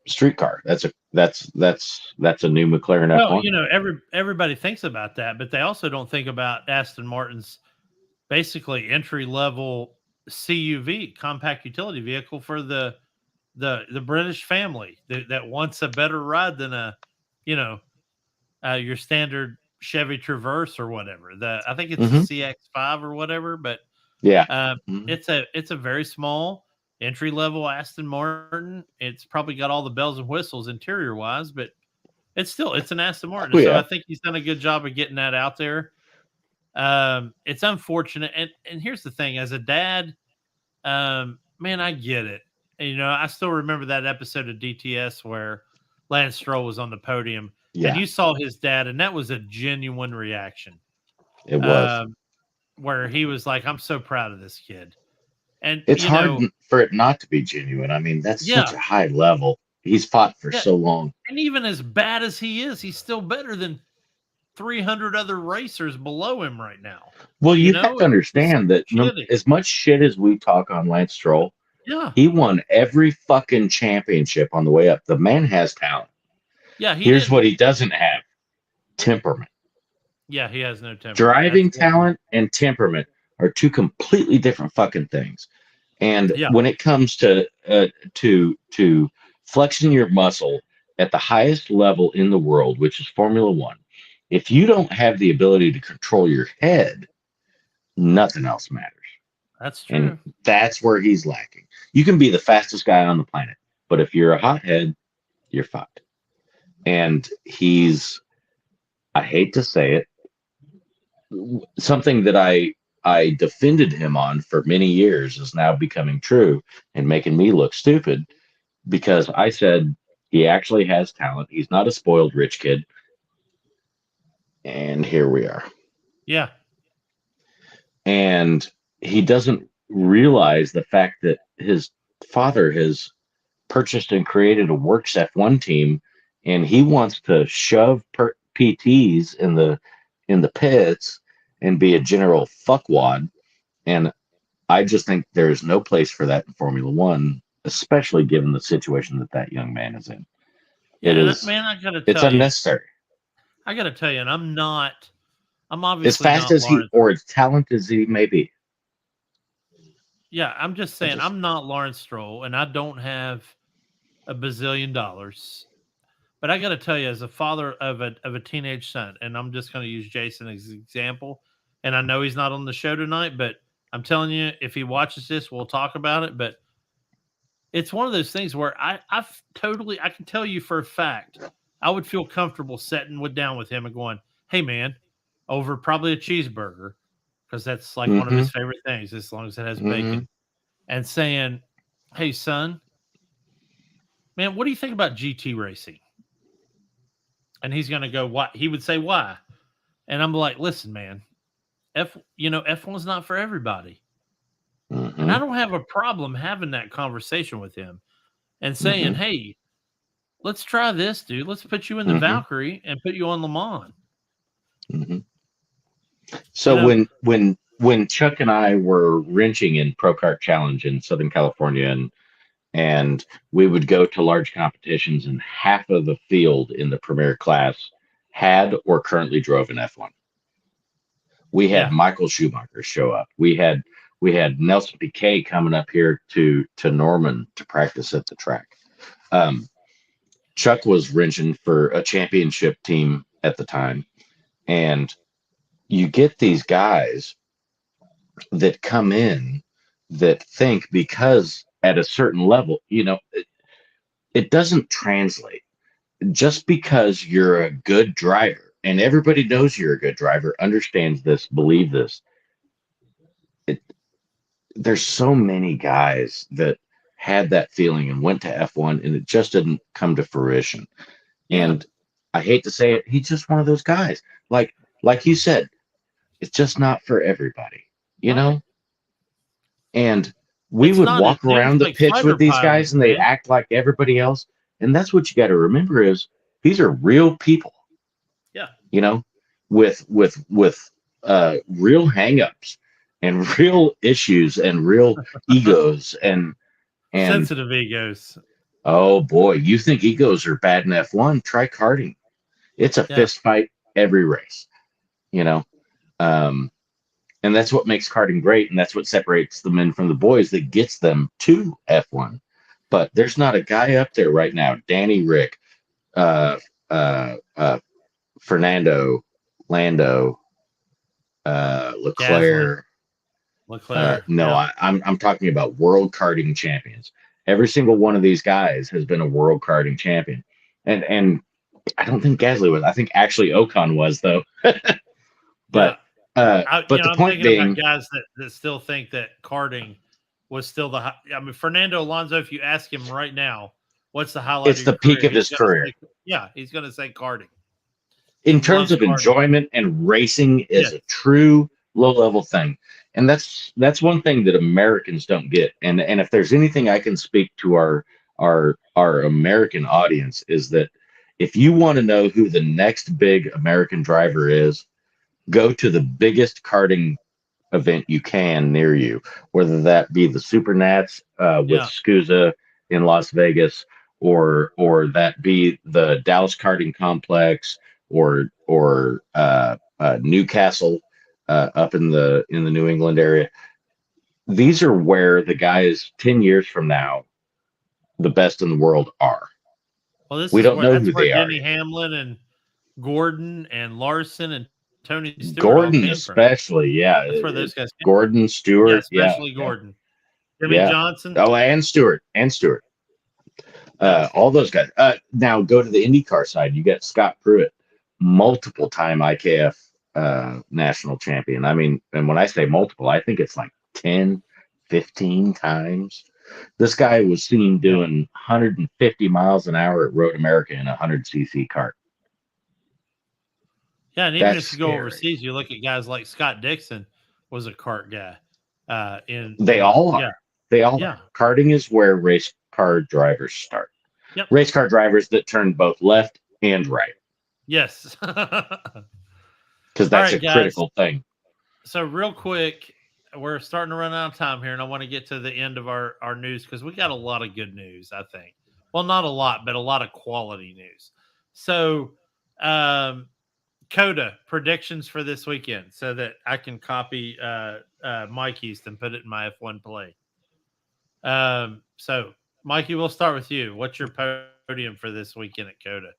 Speaker 7: streetcar. That's a new McLaren
Speaker 6: Well,
Speaker 7: F1.
Speaker 6: everybody thinks about that, but they also don't think about Aston Martin's basically entry level CUV, compact utility vehicle, for the British family that wants a better ride than your standard Chevy Traverse or whatever. I think it's
Speaker 7: Mhm.
Speaker 6: the CX-5 or whatever, but
Speaker 7: Yeah. Mhm.
Speaker 6: it's a very small entry level Aston Martin. It's probably got all the bells and whistles interior wise, but it's an Aston Martin.
Speaker 7: Oh,
Speaker 6: So
Speaker 7: yeah.
Speaker 6: I think he's done a good job of getting that out there. It's unfortunate, and here's the thing: as a dad, man, I get it. And, I still remember that episode of DTS where Lance Stroll was on the podium,
Speaker 7: Yeah.
Speaker 6: and you saw his dad, and that was a genuine reaction.
Speaker 7: It was.
Speaker 6: Where he was like, "I'm so proud of this kid," and
Speaker 7: It's hard for it not to be genuine. I mean, that's such a high level. He's fought for so long.
Speaker 6: And even as bad as he is, he's still better than 300 other racers below him right now.
Speaker 7: Well, you have to understand that as much shit as we talk on Lance Stroll, he won every fucking championship on the way up. The man has talent.
Speaker 6: Yeah,
Speaker 7: here's what he doesn't have: temperament.
Speaker 6: Yeah, he has no temperament.
Speaker 7: Driving talent and temperament are two completely different fucking things. And when it comes to flexing your muscle at the highest level in the world, which is Formula One, if you don't have the ability to control your head, nothing else matters.
Speaker 6: That's true.
Speaker 7: And that's where he's lacking. You can be the fastest guy on the planet, but if you're a hothead, you're fucked. And I hate to say it, something that I defended him on for many years is now becoming true and making me look stupid, because I said he actually has talent. He's not a spoiled rich kid. And here we are.
Speaker 6: Yeah.
Speaker 7: And he doesn't realize the fact that his father has purchased and created a works F1 team, and he wants to shove PTs in the pits and be a general fuckwad. And I just think there's no place for that in Formula One, especially given the situation that young man is in.
Speaker 6: Yeah, man, I gotta tell you,
Speaker 7: it's unnecessary.
Speaker 6: I gotta tell you, and I'm obviously
Speaker 7: as fast as he or as talented as he may be.
Speaker 6: Yeah, I'm just saying, I'm not Lawrence Stroll, and I don't have a bazillion dollars. But I got to tell you, as a father of a teenage son, and I'm just going to use Jason as an example, and I know he's not on the show tonight, but I'm telling you, if he watches this, we'll talk about it. But it's one of those things where I can tell you for a fact, I would feel comfortable sitting down with him and going, "Hey, man," over probably a cheeseburger, because that's like one of his favorite things, as long as it has bacon, and saying, "Hey, son, man, what do you think about GT racing?" And he's going to go, "Why?" He would say, "Why?" And I'm like, "Listen, man, F1's not for everybody." And I don't have a problem having that conversation with him and saying, "Hey, let's try this, dude. Let's put you in the Valkyrie and put you on Le Mans."
Speaker 7: So when Chuck and I were wrenching in Pro Kart Challenge in Southern California, and we would go to large competitions, and half of the field in the premier class had or currently drove an F1. We had Michael Schumacher show up. We had Nelson Piquet coming up here to Norman to practice at the track. Chuck was wrenching for a championship team at the time, and you get these guys that come in that think because at a certain level, it doesn't translate. Just because you're a good driver, and everybody knows you're a good driver, understands this, believe this. There's so many guys that had that feeling and went to F1, and it just didn't come to fruition. Yeah. And I hate to say it, he's just one of those guys. Like you said, it's just not for everybody, you know? And we would walk around the pitch with these guys, and they act like everybody else. And that's what you got to remember is these are real people.
Speaker 6: Yeah.
Speaker 7: you know, with real hangups and real issues and real egos and
Speaker 6: Sensitive egos.
Speaker 7: oh boy, you think egos are bad in F1? Try karting. It's a
Speaker 6: Yeah.
Speaker 7: fist fight every race, you know. Um, and that's what makes karting great, and that's what separates the men from the boys that gets them to F1. But there's not a guy up there right now, Danny Rick, uh, uh, uh, Fernando, Lando,
Speaker 6: Gasly,
Speaker 7: Leclerc.
Speaker 6: Leclerc.
Speaker 7: No,
Speaker 6: Yeah.
Speaker 7: I'm talking about world karting champions. Every single one of these guys has been a world karting champion, and I don't think Gasly was. I think actually Ocon was though. But
Speaker 6: I'm
Speaker 7: the point
Speaker 6: thinking about
Speaker 7: being,
Speaker 6: guys that still think that karting was still I mean, Fernando Alonso, if you ask him right now, what's the highlight
Speaker 7: it's
Speaker 6: of
Speaker 7: the
Speaker 6: your
Speaker 7: peak
Speaker 6: career?
Speaker 7: of his career.
Speaker 6: He's going to say karting.
Speaker 7: In
Speaker 6: He
Speaker 7: terms
Speaker 6: loves
Speaker 7: of
Speaker 6: karting.
Speaker 7: enjoyment and racing is
Speaker 6: Yes.
Speaker 7: a true low level thing. And that's one thing that Americans don't get. And if there's anything I can speak to our American audience is that if you want to know who the next big American driver is, go to the biggest karting event you can near you, whether that be the Super Nats with
Speaker 6: Yeah.
Speaker 7: SCUSA in Las Vegas, or that be the Dallas Karting Complex, or Newcastle up in the New England area. These are where the guys 10 years from now, the best in the world are.
Speaker 6: Well,
Speaker 7: We don't know who
Speaker 6: where
Speaker 7: they are
Speaker 6: Denny
Speaker 7: yet.
Speaker 6: Hamlin and Gordon and Larson and Tony Stewart all
Speaker 7: Gordon
Speaker 6: came from.
Speaker 7: especially, yeah.
Speaker 6: That's where those guys came
Speaker 7: Gordon,
Speaker 6: from.
Speaker 7: Stewart,
Speaker 6: Yeah, especially Gordon. Jimmy
Speaker 7: yeah.
Speaker 6: Johnson.
Speaker 7: Oh, and Stewart. All those guys. Now go to the IndyCar side. You got Scott Pruitt, multiple time IKF national champion. I mean, and when I say multiple, I think it's like 10, 15 times. This guy was seen doing 150 miles an hour at Road America in a 100cc cart.
Speaker 6: Yeah, and even
Speaker 7: That's
Speaker 6: if you go
Speaker 7: scary.
Speaker 6: overseas, you look at guys like Scott Dixon was a kart guy.
Speaker 7: They all are. They all are. Karting is where race car drivers start.
Speaker 6: Yep.
Speaker 7: Race car drivers that turn both left and right.
Speaker 6: Yes.
Speaker 7: Because that's a critical thing.
Speaker 6: So real quick, we're starting to run out of time here, and I want to get to the end of our news because we got a lot of good news, I think. Well, not a lot, but a lot of quality news. So COTA predictions for this weekend so that I can copy Mikey's and put it in my F1 play. So Mikey, we'll start with you. What's your podium for this weekend at COTA?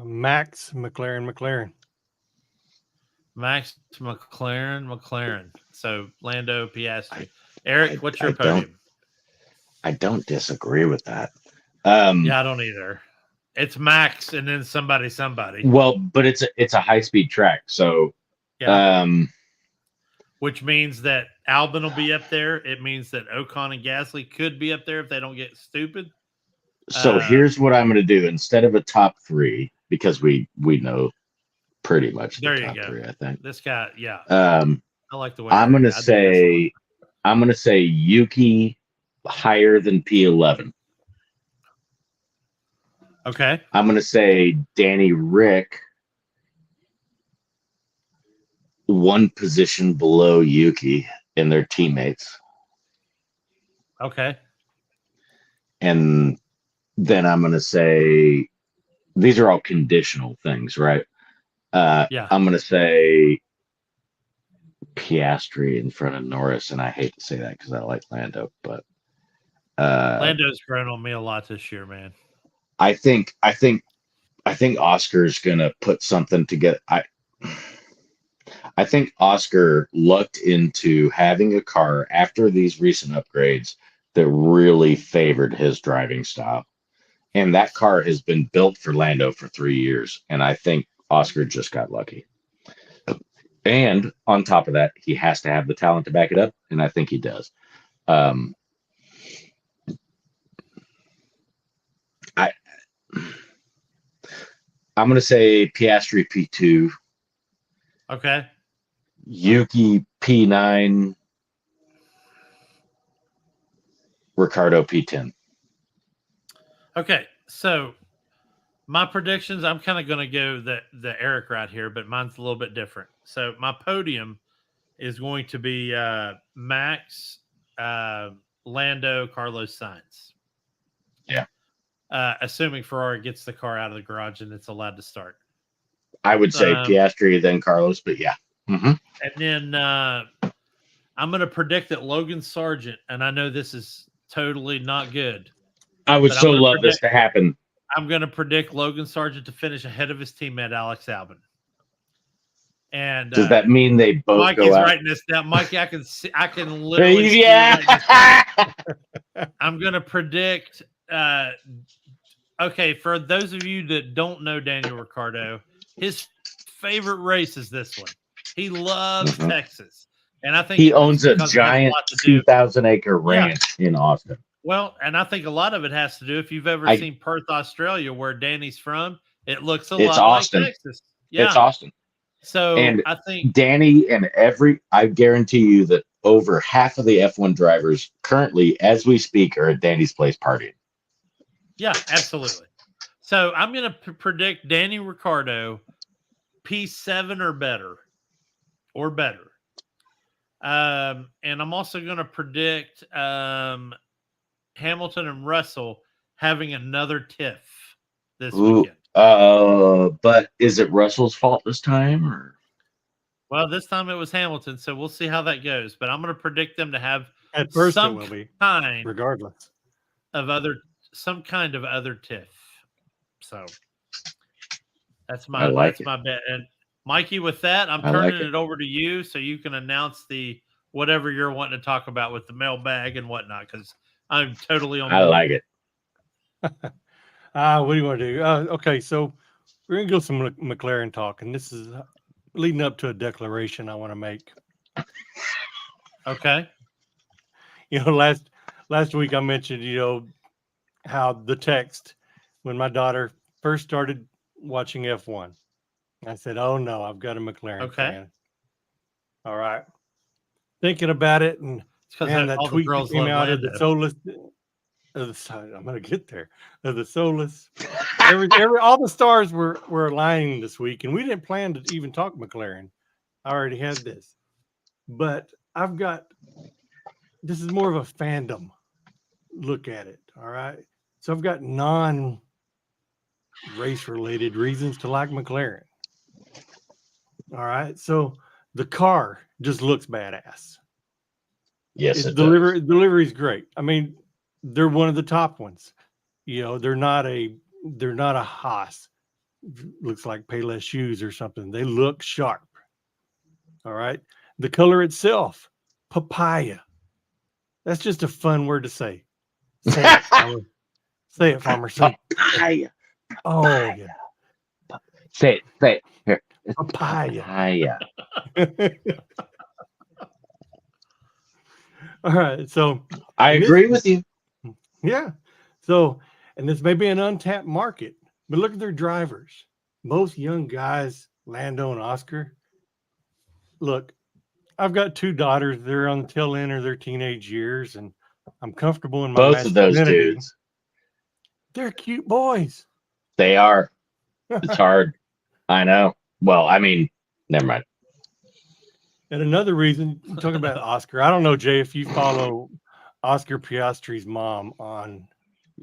Speaker 1: Max, McLaren.
Speaker 6: Max, McLaren. So Lando, Piastri. Eric, what's your podium?
Speaker 7: I don't disagree with that.
Speaker 6: Yeah, I don't either. It's Max and then somebody.
Speaker 7: Well, but it's a high speed track, so
Speaker 6: which means that Albon will be up there. It means that Ocon and Gasly could be up there if they don't get stupid.
Speaker 7: So here's what I'm going to do instead of a top three, because we know pretty much the top three. I think
Speaker 6: this guy, yeah. I like the way
Speaker 7: I'm going to say Yuki higher than P11.
Speaker 6: Okay.
Speaker 7: I'm going to say Danny Rick one position below Yuki in their teammates.
Speaker 6: Okay.
Speaker 7: And then I'm going to say these are all conditional things, right?
Speaker 6: Yeah.
Speaker 7: I'm going to say Piastri in front of Norris, and I hate to say that because I like Lando, but
Speaker 6: Lando's grown on me a lot this year, man.
Speaker 7: I think Oscar's going to put something together. I think Oscar lucked into having a car after these recent upgrades that really favored his driving style. And that car has been built for Lando for 3 years. And I think Oscar just got lucky. And on top of that, he has to have the talent to back it up. And I think he does. I'm going to say Piastri P2.
Speaker 6: Okay.
Speaker 7: Yuki P9, Ricardo P10.
Speaker 6: Okay, so My predictions, I'm kind of going to go the Eric route here, but mine's a little bit different. So my podium is going to be Max, Lando, Carlos Sainz.
Speaker 7: Yeah.
Speaker 6: Assuming Ferrari gets the car out of the garage and it's allowed to start.
Speaker 7: I would say Piastri, then Carlos, but yeah. Mm-hmm.
Speaker 6: And then I'm going to predict that Logan Sargent, and I know this is totally not good.
Speaker 7: I would so love this to happen.
Speaker 6: I'm going to predict Logan Sargent to finish ahead of his teammate Alex Albon. And
Speaker 7: does that mean they both
Speaker 6: Mikey's
Speaker 7: go out?
Speaker 6: writing this down. Mikey, I can literally see I'm going to predict. Okay, for those of you that don't know Daniel Ricciardo, his favorite race is this one. He loves Texas, and I think
Speaker 7: he owns a giant 2,000-acre ranch in Austin.
Speaker 6: Well, and I think a lot of it has to do if you've ever seen Perth, Australia, where Danny's from. It looks a lot
Speaker 7: Austin.
Speaker 6: like Texas. Yeah.
Speaker 7: It's Austin.
Speaker 6: So
Speaker 7: and
Speaker 6: I think
Speaker 7: Danny and I guarantee you that over half of the F1 drivers currently, as we speak, are at Danny's place partying.
Speaker 6: Yeah, absolutely. So I'm going to predict Danny Ricciardo P7 or better. And I'm also going to predict Hamilton and Russell having another tiff this weekend.
Speaker 7: But is it Russell's fault this time? Or?
Speaker 6: Well, this time it was Hamilton, so we'll see how that goes. But I'm going to predict them to have
Speaker 1: at first
Speaker 6: some
Speaker 1: it will be,
Speaker 6: kind
Speaker 1: regardless
Speaker 6: of some kind of other tiff. So that's my bet. And Mikey, with that, I'm turning it over to you so you can announce the whatever you're wanting to talk about with the mailbag and whatnot, because I'm totally on board.
Speaker 7: I like it.
Speaker 1: What do you want to do? Okay, so we're going to go some McLaren talk, and this is leading up to a declaration I want to make.
Speaker 6: Okay.
Speaker 1: You know, last week I mentioned, you know, how the text when my daughter first started watching F1. I said, "Oh no, I've got a McLaren fan." All right. Thinking about it, and man, that tweet that came out of the Solus. I'm gonna get there. Of the Solus. All the stars were aligning this week, and we didn't plan to even talk McLaren. I already had this, but this is more of a fandom look at it. All right. So I've got non-race related reasons to like McLaren. All right. So the car just looks badass.
Speaker 7: Yes,
Speaker 1: delivery's great. I mean, they're one of the top ones. You know, they're not a Haas. Looks like Payless shoes or something. They look sharp. All right. The color itself, papaya. That's just a fun word to say. Say it, farmer. Say it, farmer.
Speaker 7: Papaya.
Speaker 1: Oh, yeah.
Speaker 7: Say it. Here.
Speaker 1: Papaya.
Speaker 7: Papaya.
Speaker 1: All right. So
Speaker 7: I agree with you.
Speaker 1: Yeah. So, and this may be an untapped market, but look at their drivers. Both young guys, Lando and Oscar. Look, I've got two daughters. They're on the tail end of their teenage years, and I'm comfortable in my
Speaker 7: both of those
Speaker 1: masculinity.
Speaker 7: dudes.
Speaker 1: They're cute boys.
Speaker 7: They are. It's hard. I know. Well, I mean, never mind.
Speaker 1: And another reason, talking about Oscar, I don't know, Jay, if you follow Oscar Piastri's mom on.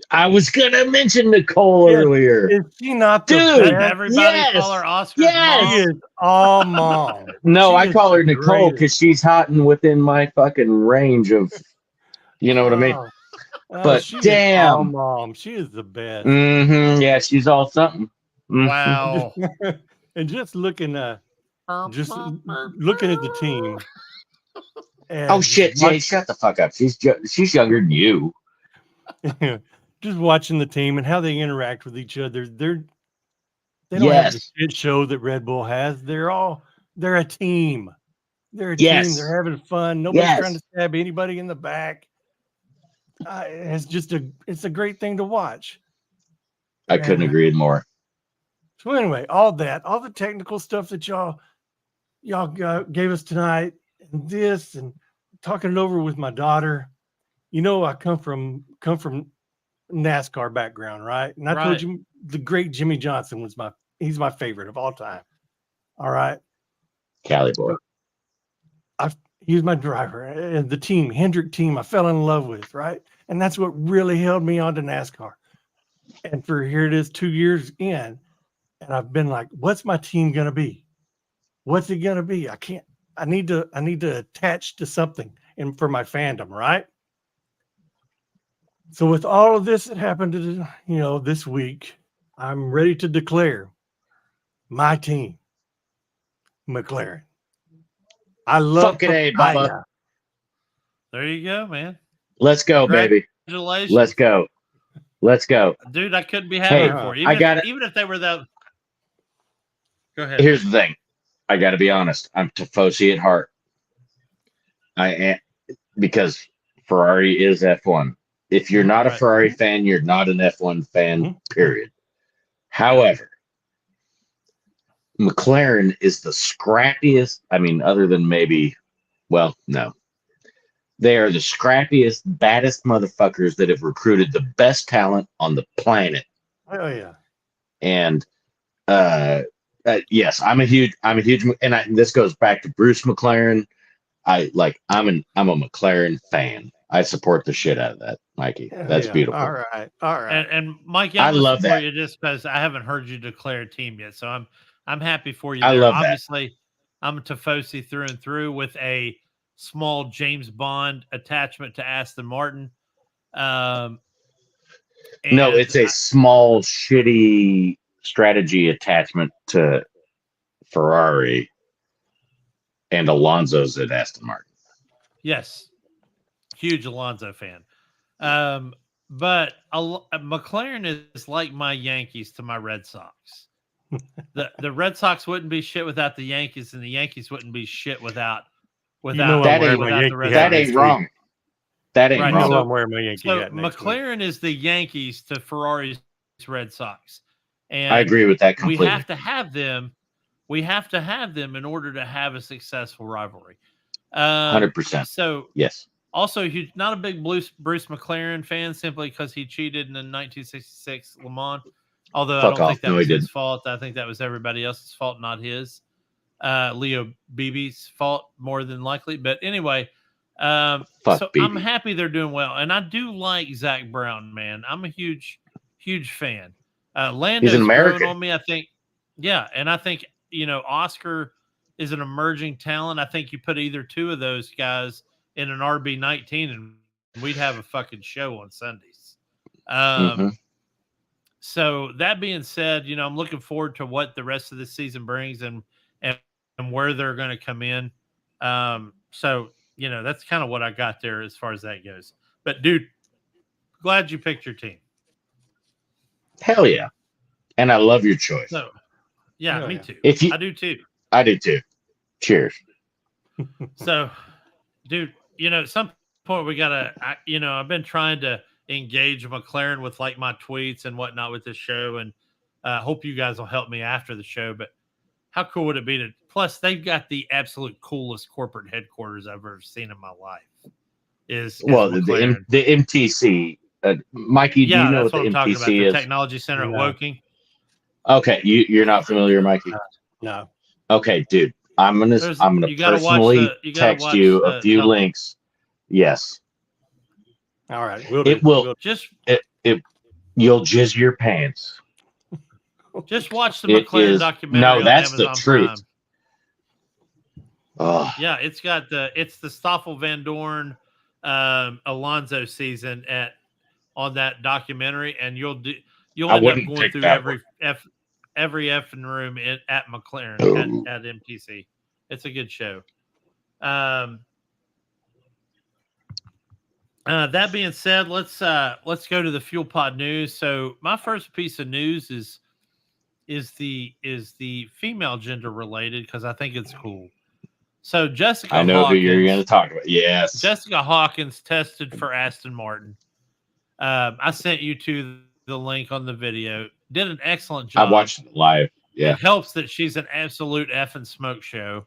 Speaker 7: I was gonna mention Nicole earlier.
Speaker 1: Is she not the
Speaker 7: dude?
Speaker 1: best?
Speaker 6: Everybody call her Oscar's mom.
Speaker 1: She is all mom.
Speaker 7: No, I call her Nicole because she's hot and within my fucking range of, you know what I mean. But
Speaker 1: she
Speaker 7: damn,
Speaker 1: is all mom, she is the best.
Speaker 7: Yeah, she's all something.
Speaker 6: Wow.
Speaker 1: And just looking at the team.
Speaker 7: Oh shit, Jay, shut the fuck up. She's younger than you.
Speaker 1: Just watching the team and how they interact with each other. They don't have the shit show that Red Bull has. They're a team. They're a team. They're having fun. Nobody's trying to stab anybody in the back. It's a great thing to watch.
Speaker 7: I couldn't agree more.
Speaker 1: So anyway, all the technical stuff that y'all gave us tonight, and this, and talking it over with my daughter. You know, I come from NASCAR background, right? And I told
Speaker 6: Right.
Speaker 1: you the great Jimmy Johnson was he's my favorite of all time. All right.
Speaker 7: Cali boy.
Speaker 1: He was my driver and the team, Hendrick team, I fell in love with, right? And that's what really held me on to NASCAR. And for here it is 2 years in, and I've been like, what's my team gonna be? What's it gonna be? I need to attach to something and for my fandom, right? So with all of this that happened this week, I'm ready to declare my team, McLaren. I love
Speaker 7: Fucking A,
Speaker 1: Papaya.
Speaker 7: Bubba.
Speaker 6: There you go, man.
Speaker 7: Let's go, baby.
Speaker 6: Congratulations.
Speaker 7: Let's go. Let's go.
Speaker 6: Dude, I couldn't be happier
Speaker 7: Hey,
Speaker 6: for you.
Speaker 7: I got it.
Speaker 6: Even if they were that. Go ahead.
Speaker 7: Here's the thing. I got to be honest. I'm Tifosi at heart. I am, because Ferrari is F1. If you're not a
Speaker 6: Right.
Speaker 7: Ferrari fan, you're not an F1 fan,
Speaker 1: Mhm.
Speaker 7: period. However, McLaren is the scrappiest. I mean, other than maybe, well, no. They are the scrappiest, baddest motherfuckers that have recruited the best talent on the planet.
Speaker 1: Oh yeah.
Speaker 7: And yes, I'm a huge, and this goes back to Bruce McLaren. I'm a McLaren fan. I support the shit out of that, Mikey. That's
Speaker 1: Yeah.
Speaker 7: beautiful.
Speaker 1: All right.
Speaker 6: And Mikey,
Speaker 7: I
Speaker 6: I'm
Speaker 7: love
Speaker 6: listening for
Speaker 7: that.
Speaker 6: you just because I haven't heard you declare a team yet. So I'm happy for you.
Speaker 7: I
Speaker 6: there.
Speaker 7: love that.
Speaker 6: Obviously, I'm a Tifosi through and through with a small James Bond attachment to Aston Martin.
Speaker 7: No,
Speaker 6: and
Speaker 7: it's a small, shitty strategy attachment to Ferrari, and Alonso's at Aston Martin.
Speaker 6: Yes, huge Alonso fan. But McLaren is like my Yankees to my Red Sox. The Red Sox wouldn't be shit without the Yankees, and the Yankees wouldn't be shit without
Speaker 1: I'm
Speaker 7: That
Speaker 1: wearing
Speaker 7: ain't-
Speaker 1: my
Speaker 6: without the
Speaker 1: Yankee
Speaker 6: Red
Speaker 1: hat
Speaker 7: That
Speaker 6: Sox.
Speaker 7: ain't
Speaker 1: next
Speaker 7: wrong.
Speaker 1: week.
Speaker 7: That ain't
Speaker 6: Right,
Speaker 1: You know
Speaker 7: wrong.
Speaker 1: I'm wearing my Yankee
Speaker 6: So
Speaker 1: hat next week.
Speaker 6: McLaren is the Yankees to Ferrari's Red Sox, and
Speaker 7: I agree with that
Speaker 6: we
Speaker 7: completely.
Speaker 6: have to have them. We have to have them in order to have a successful rivalry.
Speaker 7: 100%.
Speaker 6: So
Speaker 7: Yes.
Speaker 6: also, huge, not a big Bruce McLaren fan simply because he cheated in the 1966 Le Mans. Although I
Speaker 7: Fuck
Speaker 6: don't think
Speaker 7: off.
Speaker 6: that
Speaker 7: No,
Speaker 6: was
Speaker 7: he
Speaker 6: his
Speaker 7: didn't.
Speaker 6: fault. I think that was everybody else's fault, not his. Leo Beebe's fault more than likely. But anyway,
Speaker 7: Fuck
Speaker 6: so I'm
Speaker 7: Beebe.
Speaker 6: happy they're doing well, and I do like Zach Brown, man. I'm a huge fan. Lando's
Speaker 7: He's an
Speaker 6: growing
Speaker 7: American.
Speaker 6: on me. I think, yeah, and I think Oscar is an emerging talent. I think you put either two of those guys in an RB19, and we'd have a fucking show on Sundays.
Speaker 7: Mhm.
Speaker 6: So that being said, I'm looking forward to what the rest of the season brings and where they're going to come in. So that's kind of what I got there as far as that goes. But dude, glad you picked your team.
Speaker 7: Hell yeah. And I love your choice.
Speaker 6: So yeah,
Speaker 1: Hell
Speaker 6: me
Speaker 1: yeah.
Speaker 6: too. I do too.
Speaker 7: I do too. Cheers.
Speaker 6: So, dude, at some point we gotta. I've been trying to engage McLaren with like my tweets and whatnot with this show, and hope you guys will help me after the show. But how cool would it be to? Plus, they've got the absolute coolest corporate headquarters I've ever seen in my life. Is McLaren.
Speaker 7: the MTC. Mikey, do you know
Speaker 6: that's
Speaker 7: what the
Speaker 6: I'm talking about. The
Speaker 7: MTC is?
Speaker 6: Technology Center at
Speaker 1: No.
Speaker 6: Woking.
Speaker 7: Okay, you're not familiar, Mikey.
Speaker 1: No.
Speaker 7: Okay, dude. I'm gonna
Speaker 6: You gotta watch
Speaker 7: personally
Speaker 6: you gotta
Speaker 7: text
Speaker 6: watch
Speaker 7: you a few
Speaker 6: Talkin.
Speaker 7: links. Yes,
Speaker 1: All right. We'll
Speaker 7: it
Speaker 1: do.
Speaker 7: will.
Speaker 6: Just
Speaker 7: You'll jizz your pants.
Speaker 6: watch the
Speaker 7: It
Speaker 6: McLaren
Speaker 7: is-
Speaker 6: documentary
Speaker 7: no,
Speaker 6: on
Speaker 7: that's the
Speaker 6: Amazon
Speaker 7: truth.
Speaker 6: Prime.
Speaker 7: Oh,
Speaker 6: Yeah, it's the Stoffel Van Dorn Alonso season on that documentary, and you'll
Speaker 7: I
Speaker 6: end up
Speaker 7: wouldn't
Speaker 6: going
Speaker 7: pick
Speaker 6: through
Speaker 7: that
Speaker 6: every effing room at McLaren
Speaker 7: Ooh.
Speaker 6: at MTC. It's a good show. That being said, let's go to the Fuel Pod news. So my first piece of news is the female gender related because I think it's cool. So Jessica
Speaker 7: I know
Speaker 6: Hawkins,
Speaker 7: who you're going to talk about. Yes.
Speaker 6: Jessica Hawkins tested for Aston Martin. I sent you to the link on the video. Did an excellent job.
Speaker 7: I watched it live. Yeah.
Speaker 6: It helps that she's an absolute effing smoke show.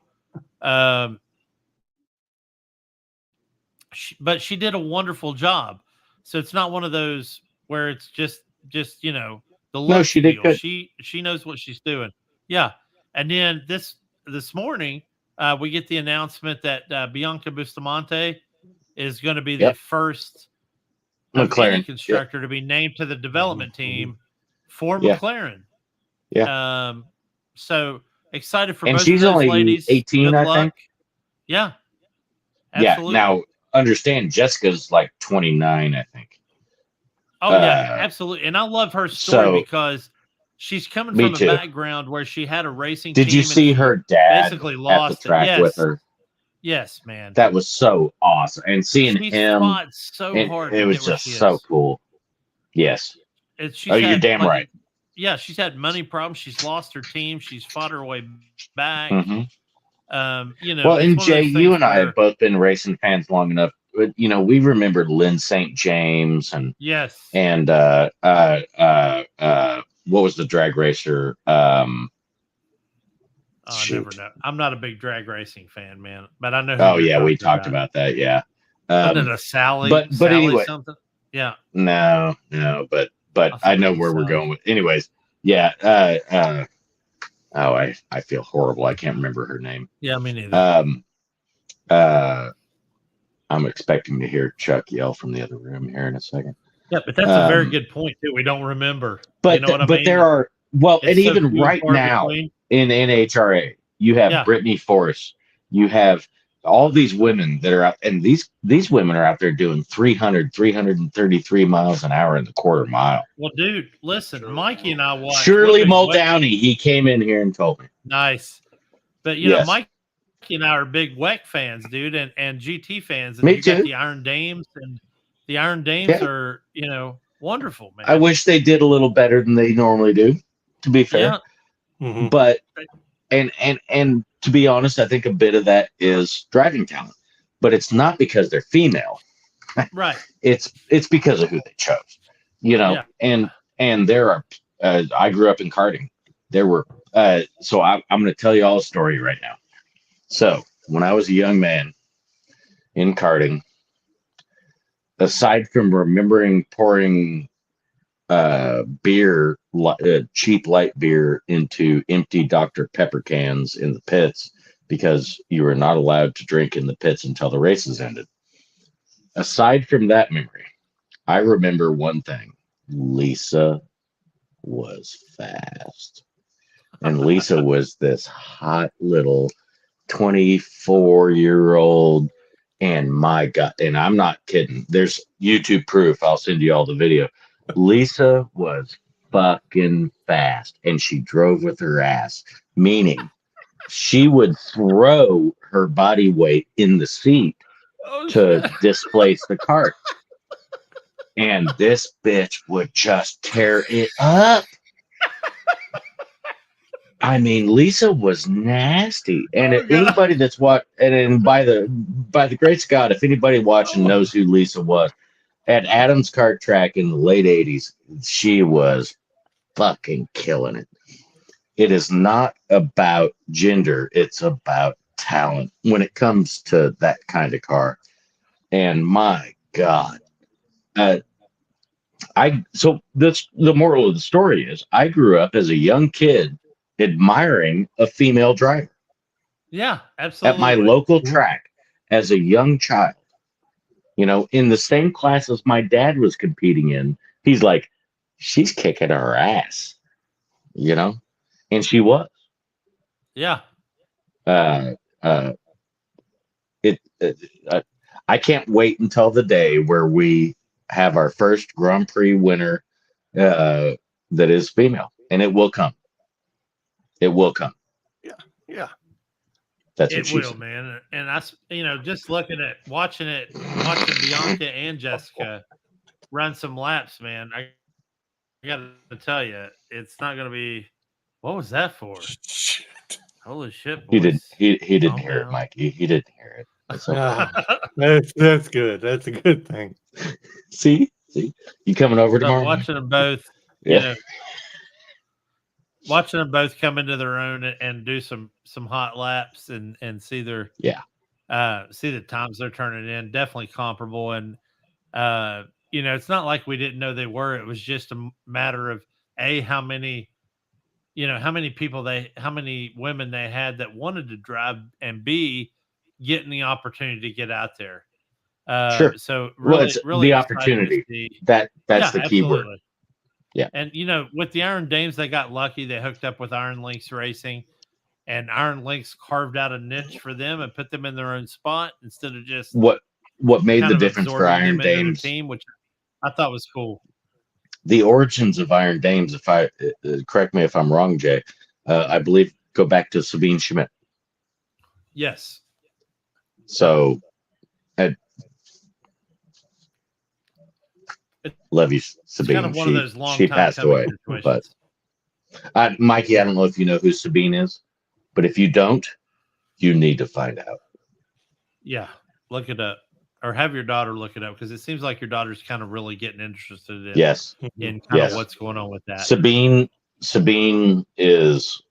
Speaker 6: But she did a wonderful job. So it's not one of those where it's just the
Speaker 7: No,
Speaker 6: look
Speaker 7: she did
Speaker 6: feel.
Speaker 7: good.
Speaker 6: She knows what she's doing. Yeah. And then this morning, we get the announcement that Bianca Bustamante is going to be the
Speaker 7: Yep.
Speaker 6: first of any
Speaker 7: McLaren. Yep.
Speaker 6: constructor to be named to the development team for
Speaker 7: Yeah.
Speaker 6: McLaren.
Speaker 7: Yeah.
Speaker 6: So excited for
Speaker 7: And
Speaker 6: both
Speaker 7: she's
Speaker 6: of those
Speaker 7: only
Speaker 6: ladies.
Speaker 7: 18,
Speaker 6: Good
Speaker 7: I
Speaker 6: luck.
Speaker 7: think.
Speaker 6: Yeah. Absolutely.
Speaker 7: Yeah. Now, understand Jessica's like 29, I think.
Speaker 6: Oh yeah, absolutely. And I love her story because she's coming
Speaker 7: me
Speaker 6: from a
Speaker 7: too.
Speaker 6: background where she had a racing
Speaker 7: Did
Speaker 6: team.
Speaker 7: you
Speaker 6: and
Speaker 7: see
Speaker 6: she
Speaker 7: her dad
Speaker 6: basically
Speaker 7: at the
Speaker 6: lost it.
Speaker 7: track with her?
Speaker 6: Yes, man.
Speaker 7: That was so awesome. And seeing
Speaker 6: She's
Speaker 7: him,
Speaker 6: fought so hard
Speaker 7: it
Speaker 6: to
Speaker 7: was
Speaker 6: get where
Speaker 7: just
Speaker 6: she
Speaker 7: so
Speaker 6: is.
Speaker 7: cool. Yes.
Speaker 6: And she's
Speaker 7: You're
Speaker 6: had,
Speaker 7: damn
Speaker 6: like,
Speaker 7: right.
Speaker 6: Yeah, she's had money problems. She's lost her team. She's fought her way back.
Speaker 7: Mhm.
Speaker 6: Well,
Speaker 7: and Jay, you and I have both been racing fans long enough. But, we remember Lynn St. James and
Speaker 6: yes,
Speaker 7: and what was the drag racer?
Speaker 6: I never know. I'm not a big drag racing fan, man, but I know. Who you're
Speaker 7: we
Speaker 6: talking
Speaker 7: talked about that. Yeah.
Speaker 6: Wasn't it a Sally?
Speaker 7: But
Speaker 6: Sally
Speaker 7: anyway,
Speaker 6: something. Yeah.
Speaker 7: No, but I know where we're going with. Anyways, yeah. I feel horrible. I can't remember her name.
Speaker 6: Yeah, me neither.
Speaker 7: I'm expecting to hear Chuck yell from the other room here in a second.
Speaker 6: Yeah, but that's a very good point too. We don't remember.
Speaker 7: But
Speaker 6: you know what I mean?
Speaker 7: There are
Speaker 6: It's
Speaker 7: and
Speaker 6: so
Speaker 7: even
Speaker 6: few and
Speaker 7: right
Speaker 6: far
Speaker 7: now
Speaker 6: between.
Speaker 7: in NHRA, you have Brittany Force, you have all these women that are out, and these women are out there doing 333 miles an hour in the quarter mile.
Speaker 6: Well, dude, listen, Mikey and I watched
Speaker 7: Shirley Muldowney. He came in here and told me.
Speaker 6: Nice, but Mikey and I are big WEC fans, dude, and GT fans. And
Speaker 7: Me
Speaker 6: you
Speaker 7: too.
Speaker 6: Got the Iron Dames, and the Iron Dames are wonderful, man.
Speaker 7: I wish they did a little better than they normally do. To be fair, but and to be honest, I think a bit of that is driving talent, but it's not because they're female,
Speaker 6: right?
Speaker 7: It's because of who they chose, And there are. I grew up in karting. There were. So I'm going to tell you all a story right now. So when I was a young man in karting, aside from remembering pouring beer, cheap light beer into empty Dr. Pepper cans in the pits because you were not allowed to drink in the pits until the races ended. Aside from that memory, I remember one thing. Lisa was fast. And Lisa was this hot little 24-year-old. And my God, and I'm not kidding. There's YouTube proof. I'll send you all the video. Lisa was fucking fast, and she drove with her ass, meaning she would throw her body weight in the seat to displace the cart. And this bitch would just tear it up. I mean, Lisa was nasty. And anybody that's watched, and by the great Scott, if anybody watching knows who Lisa was, at Adams Kart Track in the late 80s, she was fucking killing it. It is not about gender. It's about talent when it comes to that kind of car. And my God. So the moral of the story is I grew up as a young kid admiring a female driver.
Speaker 6: Yeah, absolutely.
Speaker 7: At my local track as a young child. In the same class as my dad was competing in, he's like, she's kicking her ass, and she was.
Speaker 6: Yeah.
Speaker 7: I can't wait until the day where we have our first Grand Prix winner that is female, and it will come. It will come.
Speaker 1: Yeah.
Speaker 7: That's
Speaker 6: it will, man. And I, just watching Bianca and Jessica run some laps, man. I got to tell you, it's not going to be. What was that for?
Speaker 1: Shit.
Speaker 6: Holy shit!
Speaker 7: Boys. He didn't
Speaker 6: Calm
Speaker 7: hear it,
Speaker 6: down.
Speaker 7: Mike. He didn't hear it. That's okay.
Speaker 1: That's good. That's a good thing.
Speaker 7: See, you coming over tomorrow?
Speaker 6: Watching them both, watching them both come into their own and do some hot laps and see their see the times they're turning in, definitely comparable. And it's not like we didn't know they were. It was just a matter of how many how many women they had that wanted to drive, and B, getting the opportunity to get out there.
Speaker 7: Sure.
Speaker 6: So
Speaker 7: Well,
Speaker 6: really,
Speaker 7: it's
Speaker 6: really
Speaker 7: the
Speaker 6: exciting to
Speaker 7: opportunity.
Speaker 6: see.
Speaker 7: That's the key word.
Speaker 6: Absolutely.
Speaker 7: Yeah.
Speaker 6: And with the Iron Dames, they got lucky. They hooked up with Iron Lynx Racing, and Iron Lynx carved out a niche for them and put them in their own spot instead of just
Speaker 7: What made
Speaker 6: kind
Speaker 7: the
Speaker 6: of
Speaker 7: difference for
Speaker 6: absorbing
Speaker 7: Iron
Speaker 6: them into their
Speaker 7: Dames?
Speaker 6: team, which I thought was cool.
Speaker 7: The origins of Iron Dames, if I correct me if I'm wrong, Jay, I believe go back to Sabine Schmidt.
Speaker 6: Yes.
Speaker 7: So, love you, Sabine.
Speaker 6: It's kind of one of those long
Speaker 7: she
Speaker 6: time
Speaker 7: passed
Speaker 6: coming
Speaker 7: away,
Speaker 6: situations.
Speaker 7: but Mikey, I don't know if you know who Sabine is, but if you don't, you need to find out.
Speaker 6: Yeah, look it up, or have your daughter look it up, because it seems like your daughter's kind of really getting interested in
Speaker 7: Yes,
Speaker 6: in kind of what's going on with that.
Speaker 7: Sabine is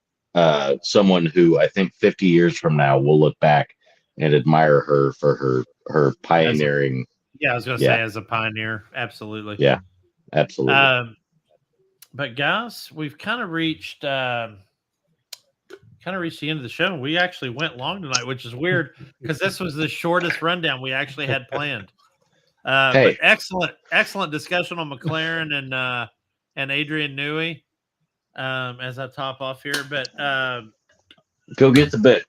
Speaker 7: someone who I think 50 years from now we'll look back and admire her for her pioneering.
Speaker 6: I was going to say as a pioneer, absolutely.
Speaker 7: Yeah, absolutely.
Speaker 6: But guys, we've kind of reached the end of the show. We actually went long tonight, which is weird because this was the shortest rundown we actually had planned. But excellent discussion on McLaren and Adrian Newey as I top off here. But
Speaker 7: go get the book,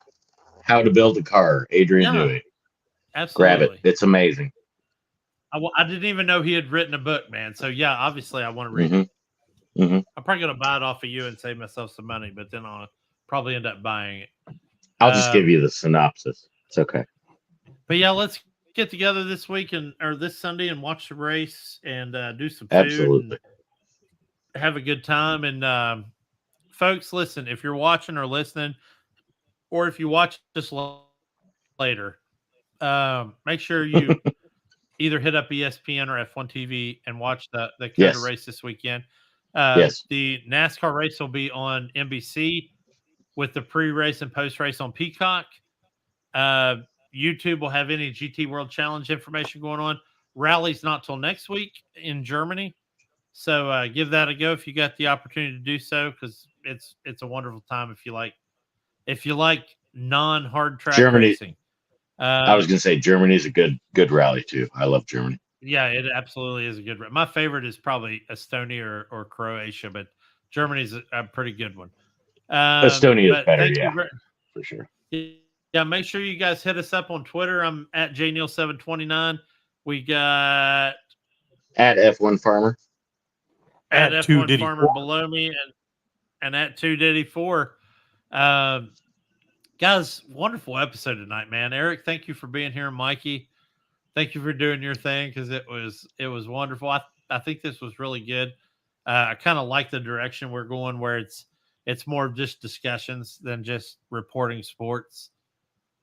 Speaker 7: How to Build a Car, Adrian Newey.
Speaker 6: Absolutely.
Speaker 7: Grab it. It's amazing.
Speaker 6: I didn't even know he had written a book, man. So yeah, obviously I want to read it.
Speaker 7: Mm-hmm.
Speaker 6: I'm probably going to buy it off of you and save myself some money, but then I'll probably end up buying it.
Speaker 7: I'll just give you the synopsis. It's okay.
Speaker 6: But yeah, let's get together this week or this Sunday and watch the race and do some food.
Speaker 7: Absolutely.
Speaker 6: And have a good time. And folks, listen, if you're watching or listening, or if you watch this later, make sure you either hit up ESPN or F1 TV and watch the COTA race this weekend.
Speaker 7: Yes.
Speaker 6: The NASCAR race will be on NBC with the pre-race and post-race on Peacock. YouTube will have any GT World Challenge information going on. Rally's not till next week in Germany. So give that a go if you got the opportunity to do so, because it's a wonderful time if you like non-hard track racing.
Speaker 7: I was going to say Germany's a good rally too. I love Germany.
Speaker 6: Yeah, it absolutely is a good. My favorite is probably Estonia or Croatia, but Germany's a pretty good one.
Speaker 7: Estonia is better, for sure.
Speaker 6: Yeah, make sure you guys hit us up on Twitter. I'm at JNeil729. We got
Speaker 7: at F1 Farmer.
Speaker 6: At F1 Farmer below me and at 2Diddy4. Guys, wonderful episode tonight, man. Eric, thank you for being here. Mikey, thank you for doing your thing, because it was wonderful. I think this was really good. I kind of like the direction we're going, where it's more just discussions than just reporting sports.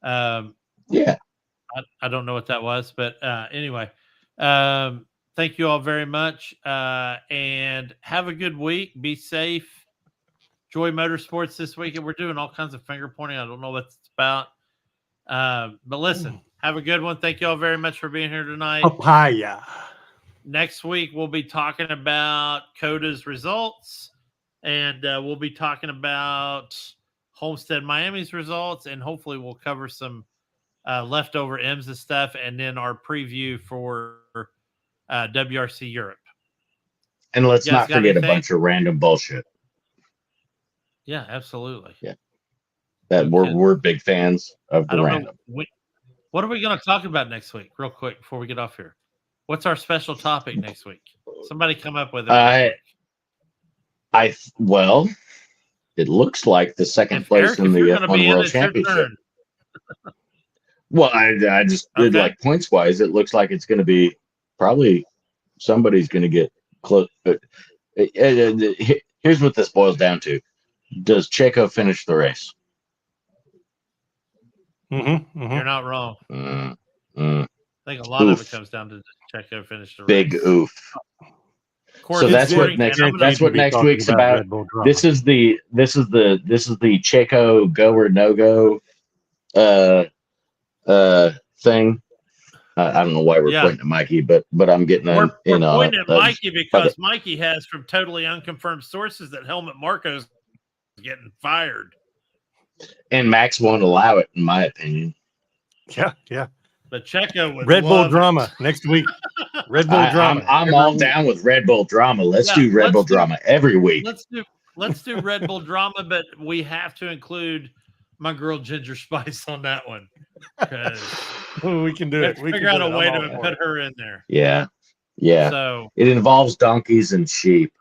Speaker 6: I don't know what that was, but anyway, thank you all very much, and have a good week. Be safe. Enjoy motorsports this weekend. We're doing all kinds of finger pointing. I don't know what it's about, but listen, have a good one. Thank you all very much for being here tonight.
Speaker 1: Papaya.
Speaker 6: Next week we'll be talking about COTA's results, and we'll be talking about Homestead Miami's results, and hopefully we'll cover some leftover M's and stuff, and then our preview for WRC Europe.
Speaker 7: And let's not forget a bunch of random bullshit.
Speaker 6: Yeah, absolutely.
Speaker 7: Yeah, that we're big fans of the random.
Speaker 6: What are we going to talk about next week, real quick, before we get off here? What's our special topic next week? Somebody come up with it.
Speaker 7: Well, it looks like the second place in the F1 World Championship. Well, I just did like points wise. It looks like it's going to be probably somebody's going to get close. Here's what this boils down to: does Checo finish the race?
Speaker 6: You're not wrong. I think a lot of it comes down to Checo finish the race.
Speaker 7: Big oof. So that's what next week's about. This is the Checo go or no go thing. I don't know why we're
Speaker 6: Yeah.
Speaker 7: pointing at Mikey, but I'm getting
Speaker 6: We're pointing at
Speaker 7: a-
Speaker 6: Mikey because Mikey has from totally unconfirmed sources that Helmut Marko's getting fired.
Speaker 7: and Max won't allow it, in my opinion.
Speaker 1: Yeah.
Speaker 6: But Checo would
Speaker 1: Red Bull
Speaker 6: love it.
Speaker 1: drama next week. Red Bull drama.
Speaker 7: I'm
Speaker 1: every
Speaker 7: all
Speaker 1: week.
Speaker 7: down with Red Bull drama. Let's
Speaker 6: Yeah,
Speaker 7: do Red Bull
Speaker 6: let's do-
Speaker 7: drama every week.
Speaker 6: Let's do Red Bull drama, but we have to include my girl Ginger Spice on that one.
Speaker 1: Oh, we can do
Speaker 6: Let's
Speaker 1: it. We
Speaker 6: figure
Speaker 1: can
Speaker 6: out
Speaker 1: do
Speaker 6: a
Speaker 1: it.
Speaker 6: way
Speaker 1: I'm
Speaker 6: to
Speaker 1: all for
Speaker 6: put
Speaker 1: it.
Speaker 6: her in there.
Speaker 7: Yeah.
Speaker 6: So
Speaker 7: It involves donkeys and sheep.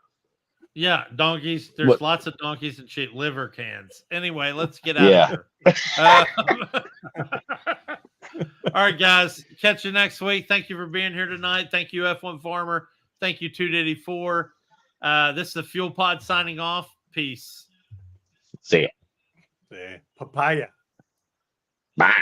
Speaker 6: yeah, donkeys. There's
Speaker 7: What-
Speaker 6: lots of donkeys and sheep liver cans. Anyway, let's get out of here. All right, guys. Catch you next week. Thank you for being here tonight. Thank you, F1 Farmer. Thank you, 284. This is the Fuel Pod signing off. Peace.
Speaker 7: See ya.
Speaker 1: Papaya.
Speaker 7: Bye.